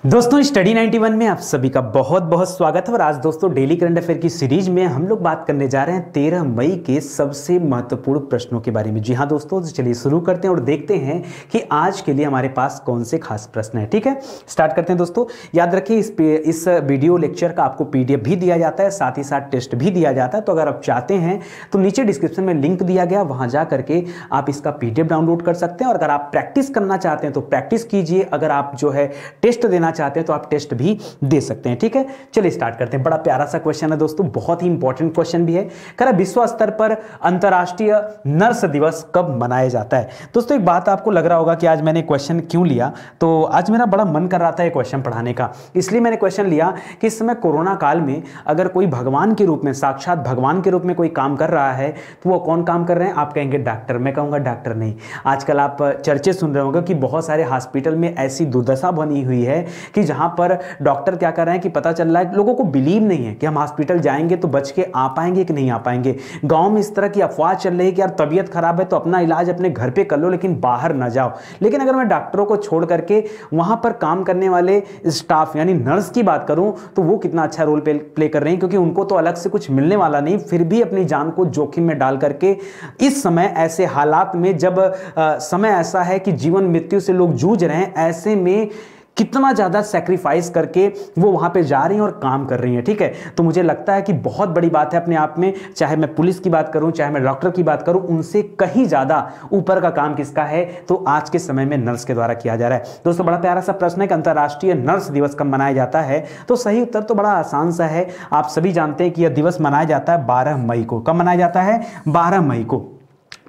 दोस्तों स्टडी 91 में आप सभी का बहुत बहुत स्वागत है। और आज दोस्तों डेली करंट अफेयर की सीरीज में हम लोग बात करने जा रहे हैं 13 मई के सबसे महत्वपूर्ण प्रश्नों के बारे में। जी हाँ दोस्तों, तो चलिए शुरू करते हैं और देखते हैं कि आज के लिए हमारे पास कौन से खास प्रश्न है। ठीक है, स्टार्ट करते हैं दोस्तों। याद रखिए इस वीडियो लेक्चर का आपको PDF भी दिया जाता है, साथ ही साथ टेस्ट भी दिया जाता है। तो अगर आप चाहते हैं तो नीचे डिस्क्रिप्शन में लिंक दिया गया, वहां जा करके आप इसका PDF डाउनलोड कर सकते हैं। और अगर आप प्रैक्टिस करना चाहते हैं तो प्रैक्टिस कीजिए, अगर आप जो है टेस्ट देना चाहते हैं तो आप टेस्ट भी दे सकते हैं। ठीक है, चलिए स्टार्ट करते हैं। बड़ा प्यारा सा क्वेश्चन है दोस्तों, बहुत ही इंपॉर्टेंट क्वेश्चन भी है। कह रहा विश्व स्तर पर अंतरराष्ट्रीय नर्स दिवस कब मनाया जाता है। दोस्तों एक बात आपको लग रहा होगा कि आज मैंने क्वेश्चन क्यों लिया, तो आज मेरा बड़ा मन कर रहा था ये क्वेश्चन पढ़ाने का, इसलिए मैंने क्वेश्चन लिया कि इस समय कोरोना काल में अगर कोई भगवान के रूप में, साक्षात भगवान के रूप में कोई काम कर रहा है तो वो कौन काम कर रहे हैं। आप कहेंगे डॉक्टर, मैं कहूंगा डॉक्टर नहीं। आजकल आप चर्चे सुन रहे होंगे कि बहुत सारे हॉस्पिटल में ऐसी दुर्दशा बनी हुई है कि जहां पर डॉक्टर क्या कर रहे हैं कि पता चल रहा है, लोगों को बिलीव नहीं है कि हम हॉस्पिटल जाएंगे तो बच के आ पाएंगे कि नहीं आ पाएंगे। गांव में इस तरह की अफवाह चल रही है कि यार तबीयत खराब है तो अपना इलाज अपने घर पे कर लो, लेकिन बाहर ना जाओ। लेकिन अगर मैं डॉक्टरों को छोड़ करके वहां पर काम करने वाले स्टाफ यानी नर्स की बात करूं तो वो कितना अच्छा रोल प्ले कर रहे हैं, क्योंकि उनको तो अलग से कुछ मिलने वाला नहीं, फिर भी अपनी जान को जोखिम में डाल करके इस समय ऐसे हालात में, जब समय ऐसा है कि जीवन मृत्यु से लोग जूझ रहे हैं, ऐसे में कितना ज्यादा सैक्रिफाइस करके वो वहां पे जा रही हैं और काम कर रही हैं। ठीक है, तो मुझे लगता है कि बहुत बड़ी बात है अपने आप में, चाहे मैं पुलिस की बात करूं, चाहे मैं डॉक्टर की बात करूं, उनसे कहीं ज्यादा ऊपर का काम किसका है, तो आज के समय में नर्स के द्वारा किया जा रहा है। दोस्तों बड़ा प्यारा सा प्रश्न है कि अंतरराष्ट्रीय नर्स दिवस कब मनाया जाता है। तो सही उत्तर तो बड़ा आसान सा है, आप सभी जानते हैं कि यह दिवस मनाया जाता है 12 मई को। कब मनाया जाता है? 12 मई को।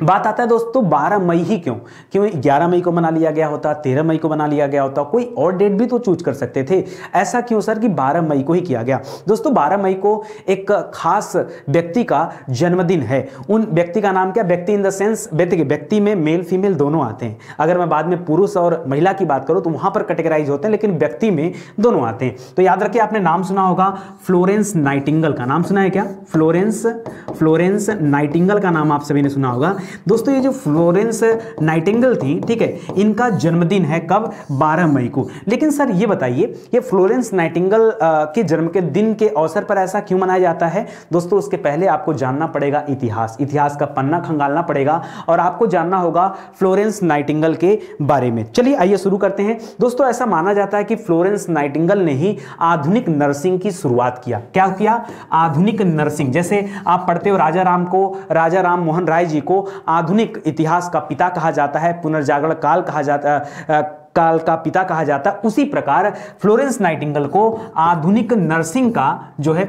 बात आता है दोस्तों 12 मई ही क्यों 11 मई को मना लिया गया होता, 13 मई को मना लिया गया होता, कोई और डेट भी तो चूज कर सकते थे। ऐसा क्यों सर कि 12 मई को ही किया गया। दोस्तों 12 मई को एक खास व्यक्ति का जन्मदिन है। उन व्यक्ति का नाम क्या? व्यक्ति इन द सेंस व्यक्ति में मेल फीमेल दोनों आते हैं। अगर मैं बाद में पुरुष और महिला की बात करूं तो वहां पर कैटेगराइज होते हैं, लेकिन व्यक्ति में दोनों आते हैं। तो याद रखिए, आपने नाम सुना होगा फ्लोरेंस नाइटिंगेल का। नाम सुना है क्या? फ्लोरेंस नाइटिंगेल का नाम आप सभी ने सुना होगा। दोस्तों ये जो फ्लोरेंस नाइटिंगेल थी, ठीक है, इनका जन्मदिन है कब? 12 मई को। लेकिन सर ये बताइए, ये फ्लोरेंस नाइटिंगेल के जन्म के दिन के अवसर पर ऐसा क्यों मनाया जाता है। दोस्तों उसके पहले आपको जानना पड़ेगा इतिहास का पन्ना खंगालना पड़ेगा और आपको जानना होगा फ्लोरेंस नाइटिंगेल के बारे में। चलिए आइए शुरू करते हैं। दोस्तों ऐसा माना जाता है कि फ्लोरेंस नाइटिंगेल ने ही आधुनिक नर्सिंग की शुरुआत किया। क्या किया? आधुनिक नर्सिंग। जैसे आप पढ़ते हो राजा राम मोहन राय जी को आधुनिक इतिहास का पिता कहा जाता है, पुनर्जागरण काल का पिता कहा जाता है, उसी प्रकार फ्लोरेंस नाइटिंगेल को आधुनिक नर्सिंग का जो है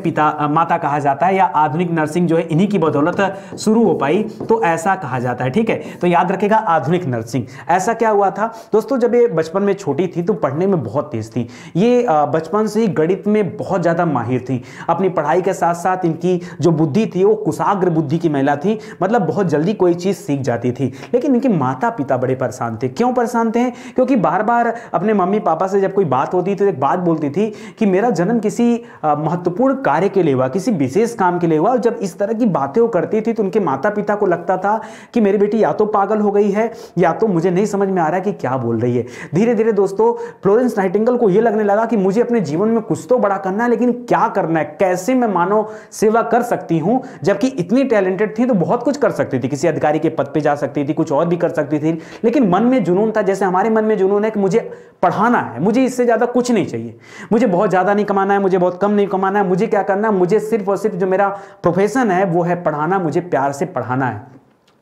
माता कहा जाता है, या आधुनिक नर्सिंग जो है इन्हीं की बदौलत शुरू हो पाई, तो ऐसा कहा जाता है। ठीक है, तो याद रखेगा आधुनिक नर्सिंग। ऐसा क्या हुआ था दोस्तों, जब ये बचपन में छोटी थी तो पढ़ने में बहुत तेज थी। ये बचपन से ही गणित में बहुत ज्यादा माहिर थी। अपनी पढ़ाई के साथ साथ इनकी जो बुद्धि थी वो कुशाग्र बुद्धि की महिला थी, मतलब बहुत जल्दी कोई चीज सीख जाती थी। लेकिन इनके माता पिता बड़े परेशान थे। क्यों परेशान थे? क्योंकि बार बार अपने मम्मी पापा से जब कोई बात होती तो एक बात बोलती थी कि मेरा जन्म किसी महत्वपूर्ण कार्य के लिए हुआ, किसी विशेष काम के लिए हुआ। और जब इस तरह की बातें वो करती थी तो उनके माता पिता को लगता था कि मेरी बेटी या तो पागल हो गई है या तो मुझे नहीं समझ में आ रहा है कि क्या बोल रही है। धीरे धीरे दोस्तों फ्लोरेंस नाइटिंगेल को यह लगने लगा कि मुझे अपने जीवन में कुछ तो बड़ा करना है, लेकिन क्या करना है, कैसे मैं मानव सेवा कर सकती हूं। जबकि इतनी टैलेंटेड थी तो बहुत कुछ कर सकती थी, किसी अधिकारी के पद पे जा सकती थी, कुछ और भी कर सकती थी, लेकिन मन में जुनून था। जैसे हमारे मन में जुनून है कि मुझे पढ़ाना है, मुझे इससे ज्यादा कुछ नहीं चाहिए, मुझे बहुत ज्यादा नहीं कमाना है, मुझे बहुत कम नहीं कमाना है, मुझे क्या करना है, मुझे सिर्फ और सिर्फ जो मेरा प्रोफेशन है वो है पढ़ाना, मुझे प्यार से पढ़ाना है।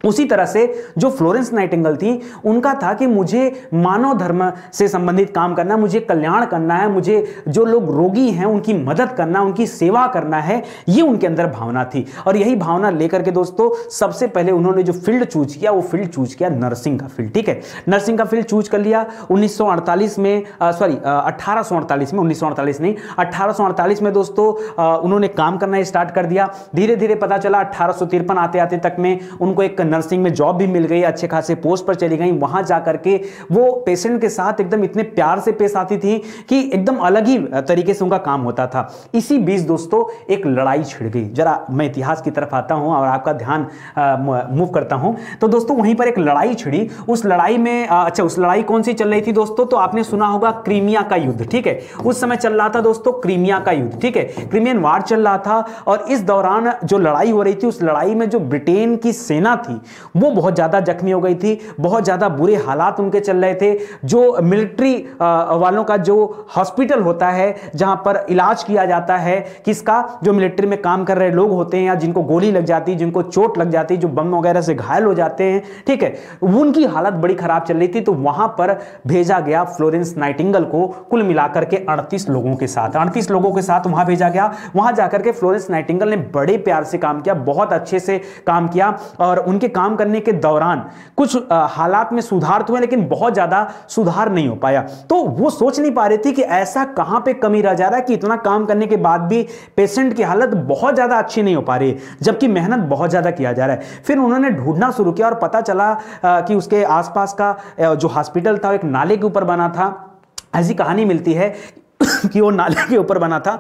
उसी तरह से जो फ्लोरेंस नाइटिंगेल थी, उनका था कि मुझे मानव धर्म से संबंधित काम करना, मुझे कल्याण करना है, मुझे जो लोग रोगी हैं उनकी मदद करना, उनकी सेवा करना है, ये उनके अंदर भावना थी। और यही भावना लेकर के दोस्तों सबसे पहले उन्होंने जो फील्ड चूज किया वो फील्ड चूज किया नर्सिंग का फील्ड। ठीक है, नर्सिंग का फील्ड चूज कर लिया 1848 में 1848 में दोस्तों उन्होंने काम करना स्टार्ट कर दिया। धीरे धीरे पता चला 1853 आते आते तक में उनको एक नर्सिंग में जॉब भी मिल गई, अच्छे खासे पोस्ट पर चली गई, वहां जाकर के वो पेशेंट के साथ एकदम इतने प्यार से पेश आती थी कि एकदम अलग ही तरीके से उनका काम होता था। इसी बीच दोस्तों एक लड़ाई छिड़ गई। जरा मैं इतिहास की तरफ आता हूं और आपका ध्यान मूव करता हूं। तो दोस्तों वहीं पर एक लड़ाई छिड़ी। उस लड़ाई में उस लड़ाई कौन सी चल रही थी दोस्तों? तो आपने सुना होगा क्रीमिया का युद्ध, ठीक है। उस समय चल रहा था दोस्तों क्रीमिया का युद्ध, ठीक है। क्रीमियन वार चल रहा था और इस दौरान जो लड़ाई हो रही थी, उस लड़ाई में जो ब्रिटेन की सेना थी वो बहुत ज्यादा जख्मी हो गई थी, बहुत ज्यादा बुरे हालात उनके चल रहे थे। जो मिलिट्री वालों का जो हॉस्पिटल होता है जहां पर इलाज किया जाता है किसका, जो मिलिट्री में काम कर रहे लोग होते हैं या जिनको गोली लग जाती है, जिनको चोट लग जाती है, जो बम वगैरह से घायल हो जाते हैं, ठीक है, उनकी हालत बड़ी खराब चल रही थी। तो वहां पर भेजा गया फ्लोरेंस नाइटिंगेल को, कुल मिलाकर के 38 लोगों के साथ, 38 लोगों के साथ वहां भेजा गया। वहां जाकर के फ्लोरेंस नाइटिंगेल ने बड़े प्यार से काम किया, बहुत अच्छे से काम किया और उनके काम करने के दौरान कुछ हालात में सुधार तो हुए लेकिन बहुत ज्यादा सुधार नहीं हो पाया। तो वो सोच नहीं पा रही थी कि ऐसा कहां पे कमी रह जा रहा है कि इतना काम करने के बाद भी पेशेंट की हालत बहुत ज्यादा अच्छी नहीं हो पा रही, जबकि मेहनत बहुत ज्यादा किया जा रहा है। फिर उन्होंने ढूंढना शुरू किया और पता चला कि उसके आसपास का जो हॉस्पिटल था एक नाले के ऊपर बना था। ऐसी कहानी मिलती है कि वो नाले के ऊपर बना था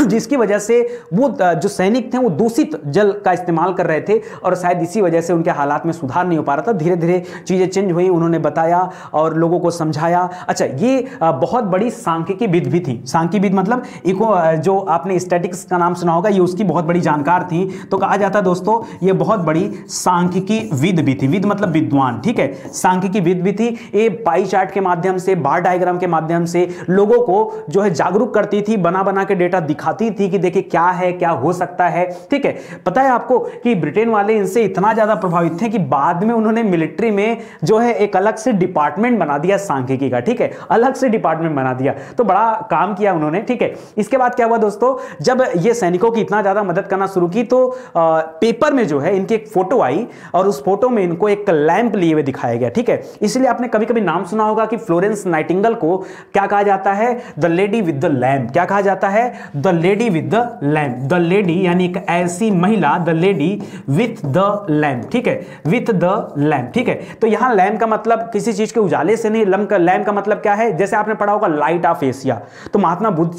जिसकी वजह से वो जो सैनिक थे वो दूषित जल का इस्तेमाल कर रहे थे और शायद इसी वजह से उनके हालात में सुधार नहीं हो पा रहा था। धीरे धीरे चीजें चेंज हुई, उन्होंने बताया और लोगों को समझाया। अच्छा, ये बहुत बड़ी सांख्यिकी विद भी थी। सांख्यिकी विद मतलब जो आपने स्टैटिक्स का नाम सुना होगा, ये उसकी बहुत बड़ी जानकार थी। तो कहा जाता दोस्तों ये बहुत बड़ी सांख्यिकी विद भी थी। विद मतलब विद्वान, ठीक है, सांख्यिकी विद भी थी। ये पाई चार्ट के माध्यम से, बार डायग्राम के माध्यम से लोगों को जो है जागरूक करती थी, बना बना के डेटा दिखाती थी कि देखिए क्या है, क्या हो सकता है, ठीक है। पता है आपको कि ब्रिटेन वाले इनसे इतना ज्यादा प्रभावित थे कि बाद में उन्होंने मिलिट्री में जो है एक अलग से डिपार्टमेंट बना दिया सांख्यिकी का, ठीक है, अलग से डिपार्टमेंट बना दिया। तो बड़ा काम किया उन्होंने, ठीक है। इसके बाद क्या हुआ दोस्तों, जब ये सैनिकों की इतना ज्यादा मदद करना शुरू की तो पेपर में जो है इनकी एक फोटो आई और उस फोटो में इनको एक लैंप लिए हुए दिखाया गया, ठीक है। इसलिए आपने कभी कभी नाम सुना होगा कि फ्लोरेंस नाइटिंगेल को क्या कहा जाता है, the lady with the lamp. क्या कहा जाता है, the lady with the lamp. The lady यानी एक ऐसी महिला, the lady with the lamp, ठीक है, विथ द लैंप, ठीक है। तो यहां लैंप का मतलब किसी चीज के उजाले से नहीं, लैंप का मतलब क्या है, जैसे आपने पढ़ा होगा लाइट ऑफ एशिया, तो महात्मा बुद्ध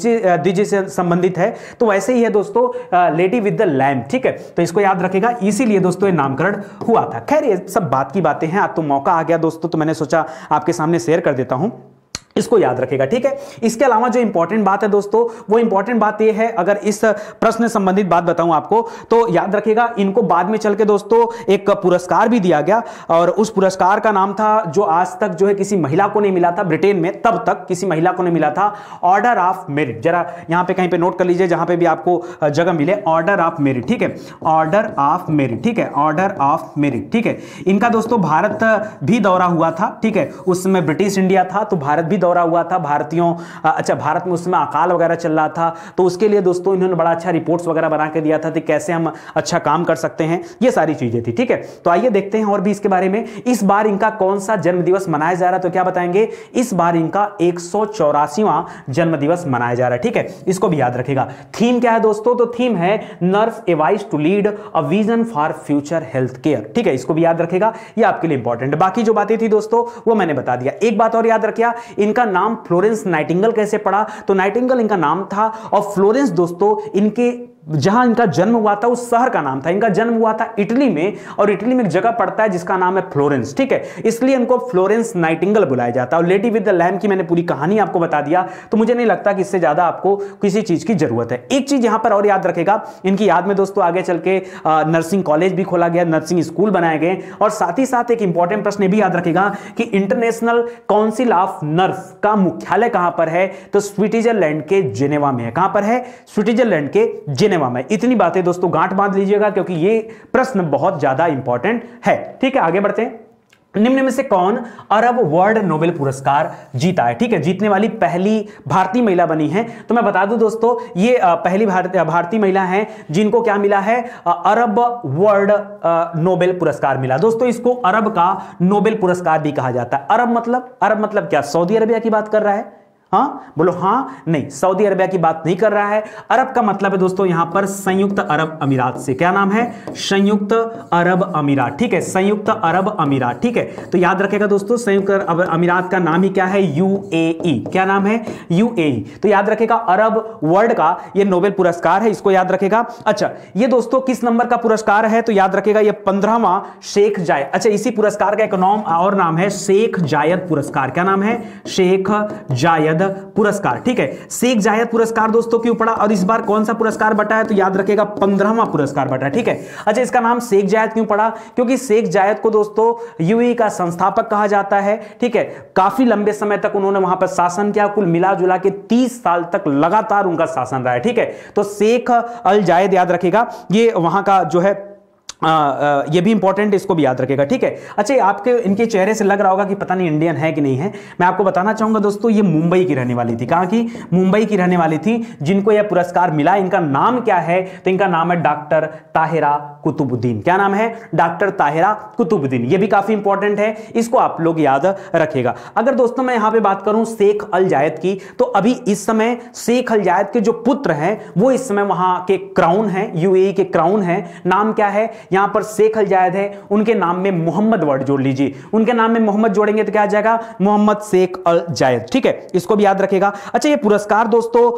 जी से संबंधित है, तो वैसे ही है दोस्तों लेडी विद द लैंप, ठीक है। तो इसको याद रखेगा, इसीलिए दोस्तों ये नामकरण हुआ था। खैर ये सब बात की बातें हैं, अब तो मौका आ गया दोस्तों, तो मैंने सोचा आपके सामने शेयर कर देता हूं, इसको याद रखेगा, ठीक है। इसके अलावा जो इंपॉर्टेंट बात है दोस्तों, वो इंपॉर्टेंट बात ये है, अगर इस प्रश्न से संबंधित बात बताऊं आपको तो याद रखेगा, इनको बाद में चल के दोस्तों एक पुरस्कार भी दिया गया और उस पुरस्कार का नाम था, जो आज तक जो है किसी महिला को नहीं मिला था ब्रिटेन में, तब तक किसी महिला को नहीं मिला था, ऑर्डर ऑफ मेरिट। जरा यहां पे कहीं पे नोट कर लीजिए, जहां पे भी आपको जगह मिले, ऑर्डर ऑफ मेरिट, ठीक है, ऑर्डर ऑफ मेरिट, ठीक है, ऑर्डर ऑफ मेरिट, ठीक है। इनका दोस्तों भारत भी दौरा हुआ था, ठीक है, उस समय ब्रिटिश इंडिया था तो भारत भी दौरा हुआ था भारतीयों। अच्छा, भारत में उस समय अकाल वगैरह चल रहा था, तो उसके लिए दोस्तों इन्होंने बड़ा अच्छा रिपोर्ट्स वगैरह बना के दिया था कि कैसे हम अच्छा काम कर सकते हैं, ये सारी चीजें थी, ठीक है। तो आइए देखते हैं और भी इसके बारे में। इस बार इनका कौन सा जन्म दिवस मनाया जा रहा है, तो क्या बताएंगे, इस बार इनका 184वां जन्म दिवस मनाया जा रहा है, ठीक है। इसको भी याद रखेगा। थीम क्या है दोस्तों, तो थीम है nurse advice to lead a vision for future health care, ठीक है। इसको भी याद रखेगा, ये आपके लिए इंपॉर्टेंट। बाकी जो बातें थी दोस्तों वो मैंने बता दिया। एक बात और याद रखिए, इनका नाम फ्लोरेंस नाइटिंगेल कैसे पड़ा, तो नाइटिंगेल इनका नाम था और फ्लोरेंस दोस्तों इनके जहां इनका जन्म हुआ था उस शहर का नाम था। इनका जन्म हुआ था इटली में और इटली में एक जगह पड़ता है जिसका नाम है फ्लोरेंस, ठीक है, इसलिए इनको फ्लोरेंस नाइटिंगेल बुलाया जाता है। और लेडी विद द लैम्प की मैंने पूरी कहानी आपको बता दिया, तो मुझे नहीं लगता कि इससे ज्यादा आपको किसी चीज की जरूरत है। एक चीज यहां पर और याद रखेगा, इनकी याद में दोस्तों आगे चल के नर्सिंग कॉलेज भी खोला गया, नर्सिंग स्कूल बनाए गए और साथ ही साथ एक इंपॉर्टेंट प्रश्न भी याद रखेगा कि इंटरनेशनल काउंसिल ऑफ नर्स का मुख्यालय कहां पर है, तो स्विट्जरलैंड के जेनेवा में है। कहां पर है, स्विट्जरलैंड के जेनेवा में। इतनी बातें दोस्तों गांठ बांध लीजिएगा क्योंकि ये प्रश्न बहुत ज्यादा इंपॉर्टेंट है, ठीक है। आगे बढ़ते हैं। निम्न में से कौन अरब वर्ल्ड नोबेल पुरस्कार जीता है, ठीक है, जीतने वाली पहली भारतीय महिला बनी है, तो मैं बता दूं दोस्तों ये पहली भारतीय महिला है जिनको क्या मिला है, अरब वर्ल्ड नोबेल पुरस्कार मिला। दोस्तों इसको अरब का नोबेल पुरस्कार भी कहा जाता है। अरब मतलब क्या, सऊदी अरबिया की बात कर रहा है, हाँ बोलो हाँ नहीं, सऊदी अरबिया की बात नहीं कर रहा है। अरब का मतलब है दोस्तों यहां पर संयुक्त अरब अमीरात से, क्या नाम है, संयुक्त अरब अमीरात, ठीक है, संयुक्त अरब अमीरात, ठीक है। तो याद रखेगा दोस्तों संयुक्त अरब अमीरात का नाम ही क्या है, यूएई, क्या नाम है, यूएई। तो याद रखेगा अरब वर्ल्ड का ये नोबेल पुरस्कार है, इसको याद रखेगा। अच्छा ये दोस्तों किस नंबर का पुरस्कार है, तो याद रखेगा ये 15वां शेख जायद। अच्छा इसी पुरस्कार का एक नाम और नाम है शेख जायद पुरस्कार, क्या नाम है, शेख जायद पुरस्कार, ठीक है। शेख जायद पुरस्कार दोस्तों क्यों पड़ा और इस बार कौन सा पुरस्कार बटा है, तो याद रखेगा 15वां पुरस्कार बटा है, ठीक है। अच्छा इसका नाम शेख जायद क्यों पड़ा, क्योंकि शेख जायद को दोस्तों यूएई का संस्थापक कहा जाता है, ठीक है। काफी लंबे समय तक उन्होंने वहां पर शासन किया, कुल मिला जुला के 30 साल तक लगातार उनका शासन रहा है, ठीक है। तो शेख अल जायद याद रखेगा, ये वहां का जो है ये भी इंपॉर्टेंट, इसको भी याद रखेगा, ठीक है। अच्छा आपके इनके चेहरे से लग रहा होगा कि पता नहीं इंडियन है कि नहीं है। मैं आपको बताना चाहूंगा दोस्तों ये मुंबई की रहने वाली थी, कहां की, मुंबई की रहने वाली थी जिनको यह पुरस्कार मिला। इनका नाम क्या है, तो इनका नाम है डॉक्टर ताहिरा कुतुबुद्दीन, क्या नाम है, डॉक्टर ताहिरा कुतुबुद्दीन। ये भी काफी इंपॉर्टेंट है, इसको आप लोग याद रखेगा। अगर दोस्तों मैं यहां पर बात करूं शेख अल जायद की, तो अभी इस समय शेख अल जायद के जो पुत्र हैं वो इस समय वहां के क्राउन है, यूएई के क्राउन है। नाम क्या है, यहां पर शेख अल जायद है, उनके नाम में मोहम्मद वर्ड जोड़ लीजिए, उनके नाम में मोहम्मद जोड़ेंगे तो क्या आ जाएगा, मोहम्मद शेख अल जायद, ठीक है। इसको भी याद रखेगा। अच्छा ये पुरस्कार दोस्तों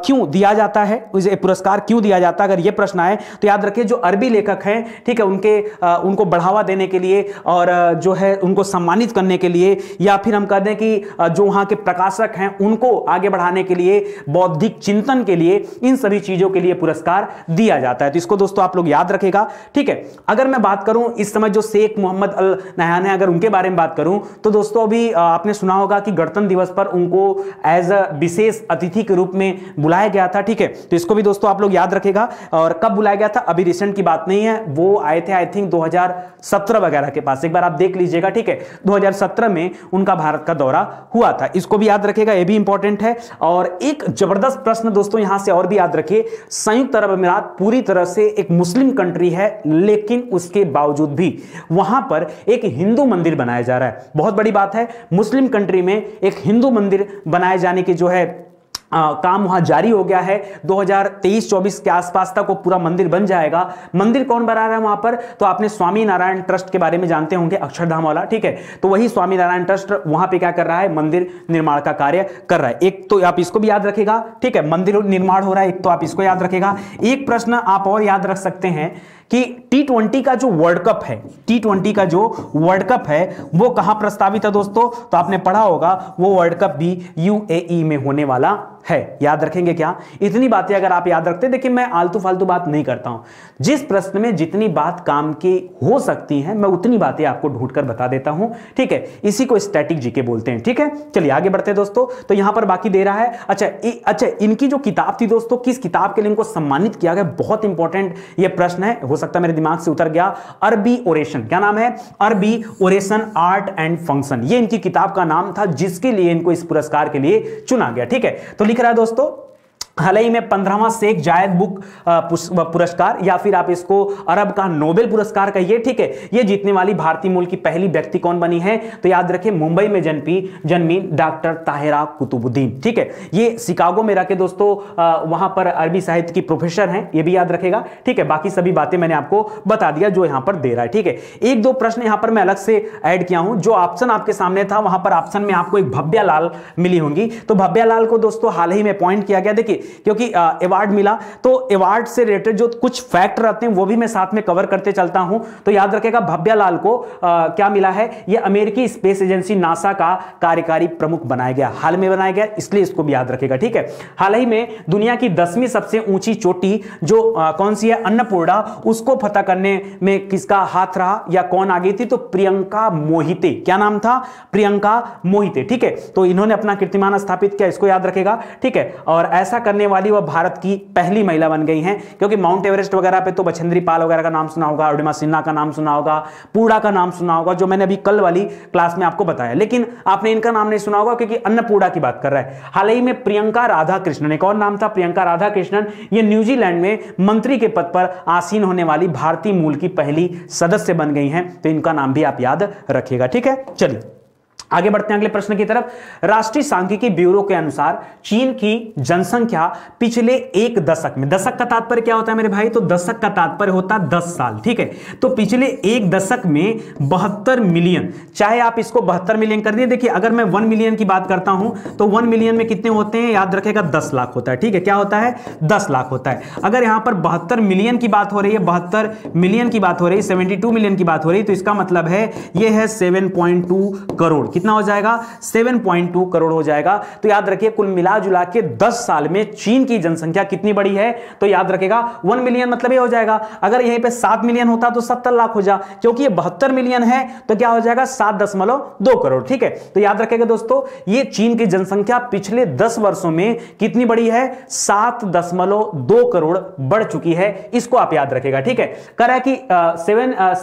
क्यों दिया जाता है, ये पुरस्कार क्यों दिया जाता है, अगर ये प्रश्न आए तो याद रखिए जो अरबी लेखक हैं, ठीक है, उनको बढ़ावा देने के लिए और जो है उनको सम्मानित करने के लिए, या फिर हम कह दें कि जो वहां के प्रकाशक हैं उनको आगे बढ़ाने के लिए, बौद्धिक चिंतन के लिए, इन सभी चीजों के लिए पुरस्कार दिया जाता है। तो इसको दोस्तों आप लोग याद रखेगा, ठीक है। अगर मैं बात करूं इस समय जो शेख मोहम्मद अल नहयान है, अगर उनके बारे में बात करूं तो दोस्तों अभी आपने सुना होगा कि गणतंत्र दिवस पर उनको एज अ विशेष अतिथि के रूप में बुलाया गया था, ठीक है। तो इसको भी दोस्तों आप लोग याद रखेगा। और कब बुलाया गया था, अभी रिसेंट की बात नहीं है, वो आए थे आई थिंक 2017 वगैरह के पास, एक बार आप देख लीजिएगा, ठीक है। 2017 में उनका भारत का दौरा हुआ था, इसको भी याद रखेगा, ये भी इंपॉर्टेंट है। और एक जबरदस्त प्रश्न दोस्तों यहां से और भी याद रखिए, संयुक्त अरब अमीरात पूरी तरह से एक मुस्लिम कंट्री है, लेकिन उसके बावजूद भी वहां पर एक हिंदू मंदिर बनाया जा रहा है। बहुत बड़ी बात है, मुस्लिम कंट्री में एक हिंदू मंदिर बनाए जाने की जो है काम वहां जारी हो गया है। 2023-24 के आसपास तक वो पूरा मंदिर बन जाएगा। मंदिर कौन बना रहा है वहां पर, तो आपने स्वामी नारायण ट्रस्ट के बारे में जानते होंगे, अक्षरधाम वाला, ठीक है। तो वही स्वामी नारायण ट्रस्ट वहां पे क्या कर रहा है, मंदिर निर्माण का कार्य कर रहा है। एक तो आप इसको भी याद रखेगा, ठीक है, मंदिर निर्माण हो रहा है, एक तो आप इसको याद रखेगा। एक प्रश्न आप और याद रख सकते हैं कि T20 का जो वर्ल्ड कप है, T20 का जो वर्ल्ड कप है वो कहां प्रस्तावित है दोस्तों, तो आपने पढ़ा होगा वो वर्ल्ड कप भी यूएई में होने वाला है। याद रखेंगे क्या, इतनी बातें अगर आप याद रखते, देखिए मैं आलतू फालतू बात नहीं करता हूं, जिस प्रश्न में जितनी बात काम की हो सकती है मैं उतनी बातें आपको ढूंढकर बता देता हूं, ठीक है। इसी को स्टैटिक जीके बोलते हैं, ठीक है। चलिए आगे बढ़ते हैं दोस्तों। तो यहां पर बाकी दे रहा है, अच्छा इनकी जो किताब थी दोस्तों, किस किताब के लिए इनको सम्मानित किया गया, बहुत इंपॉर्टेंट ये प्रश्न है, हो सकता है मेरे दिमाग से उतर गया। अरबी ओरेशन, क्या नाम है, अरबी ओरेशन आर्ट एंड फंक्शन, ये इनकी किताब का नाम था जिसके लिए इनको इस पुरस्कार के लिए चुना गया, ठीक है। तो लिख रहा है दोस्तों हाल ही में 15वां शेख जायद बुक पुरस्कार, या फिर आप इसको अरब का नोबेल पुरस्कार कहिए, ठीक है। ये जीतने वाली भारतीय मूल की पहली व्यक्ति कौन बनी है, तो याद रखें मुंबई में जन्मी डॉक्टर ताहिरा कुतुबुद्दीन, ठीक है। ये शिकागो में रखे दोस्तों, वहां पर अरबी साहित्य की प्रोफेसर हैं, ये भी याद रखेगा, ठीक है। बाकी सभी बातें मैंने आपको बता दिया जो यहां पर दे रहा है, ठीक है। एक दो प्रश्न यहां पर मैं अलग से ऐड किया हूं, जो ऑप्शन आपके सामने था वहां पर ऑप्शन में आपको एक भव्या लाल मिली होंगी, तो भव्या लाल को दोस्तों हाल ही में अपॉइंट किया गया। देखिए क्योंकि अवार्ड मिला, तो अवार्ड से रिलेटेड जो कुछ फैक्ट रहते हैं वो भी मैं साथ में कवर करते चलता हूं। तो याद रखेगा भव्या लाल को क्या मिला है, ये अमेरिकी स्पेस एजेंसी नासा का कार्यकारी प्रमुख बनाया गया, हाल में बनाया गया, इसलिए इसको भी याद रखेगा, ठीक है। हाल ही में दुनिया की 10वीं सबसे ऊंची चोटी जो कौन सी है, अन्नपूर्णा, उसको फतह करने में किसका हाथ रहा या कौन आ गई थी, तो प्रियंका मोहिते, क्या नाम था, प्रियंका मोहिते, ठीक है। तो इन्होंने अपना कीर्तिमान स्थापित किया, इसको याद रखेगा, ठीक है। और ऐसा करने वाली वह भारत की पहली महिला बन गई हैं, क्योंकि माउंट एवरेस्ट वगैरह पे तो बछेंद्री पाल वगैरह का नाम सुना होगा, अरुणिमा सिन्हा का नाम सुना होगा, पूर्णा का नाम सुना होगा, जो मैंने अभी कल वाली क्लास में आपको बताया, लेकिन आपने इनका नाम नहीं सुना होगा क्योंकि अन्नपूर्णा की बात कर रहा है। हाल ही में प्रियंका राधा कृष्णन, एक और नाम था प्रियंका राधा कृष्णन, ये न्यूजीलैंड में मंत्री के पद पर आसीन होने वाली भारतीय मूल की पहली सदस्य बन गई हैं, तो इनका नाम भी आप याद रखिएगा, ठीक है। चलिए आगे बढ़ते हैं अगले प्रश्न की तरफ। राष्ट्रीय सांख्यिकी ब्यूरो के अनुसार चीन की जनसंख्या पिछले एक दशक में, दशक का तात्पर्य क्या होता है मेरे भाई, तो दशक का तात्पर्य होता है 10 साल, ठीक है। तो पिछले एक दशक में 72 मिलियन, चाहे आप इसको 72 मिलियन कर दिए। देखिए अगर मैं 1 मिलियन की बात करता हूं तो 1 मिलियन में कितने होते हैं, याद रखेगा 10 लाख होता है, ठीक है। क्या होता है, 10 लाख होता है। अगर यहां पर 72 मिलियन की बात हो रही है, 72 मिलियन की बात हो रही है, 72 मिलियन की बात हो रही है, तो इसका मतलब है यह है 7.2 करोड़। कितना हो जाएगा, 7.2 करोड़ हो जाएगा। तो याद रखिए कुल मिला जुला के 10 साल में चीन की जनसंख्या कितनी बड़ी है, तो याद रखेगा 1 मिलियन मतलब ये हो जाएगा। अगर यहीं पे 7 मिलियन होता तो 70 लाख हो जा, क्योंकि ये 72 मिलियन है तो क्या हो जाएगा 7.2 करोड़, ठीक है। तो याद रखेगा दोस्तों ये चीन की जनसंख्या पिछले 10 वर्षों में कितनी बड़ी है, 7.2 करोड़ बढ़ चुकी है। इसको आप याद रखेगा, ठीक है। कह रहा है कि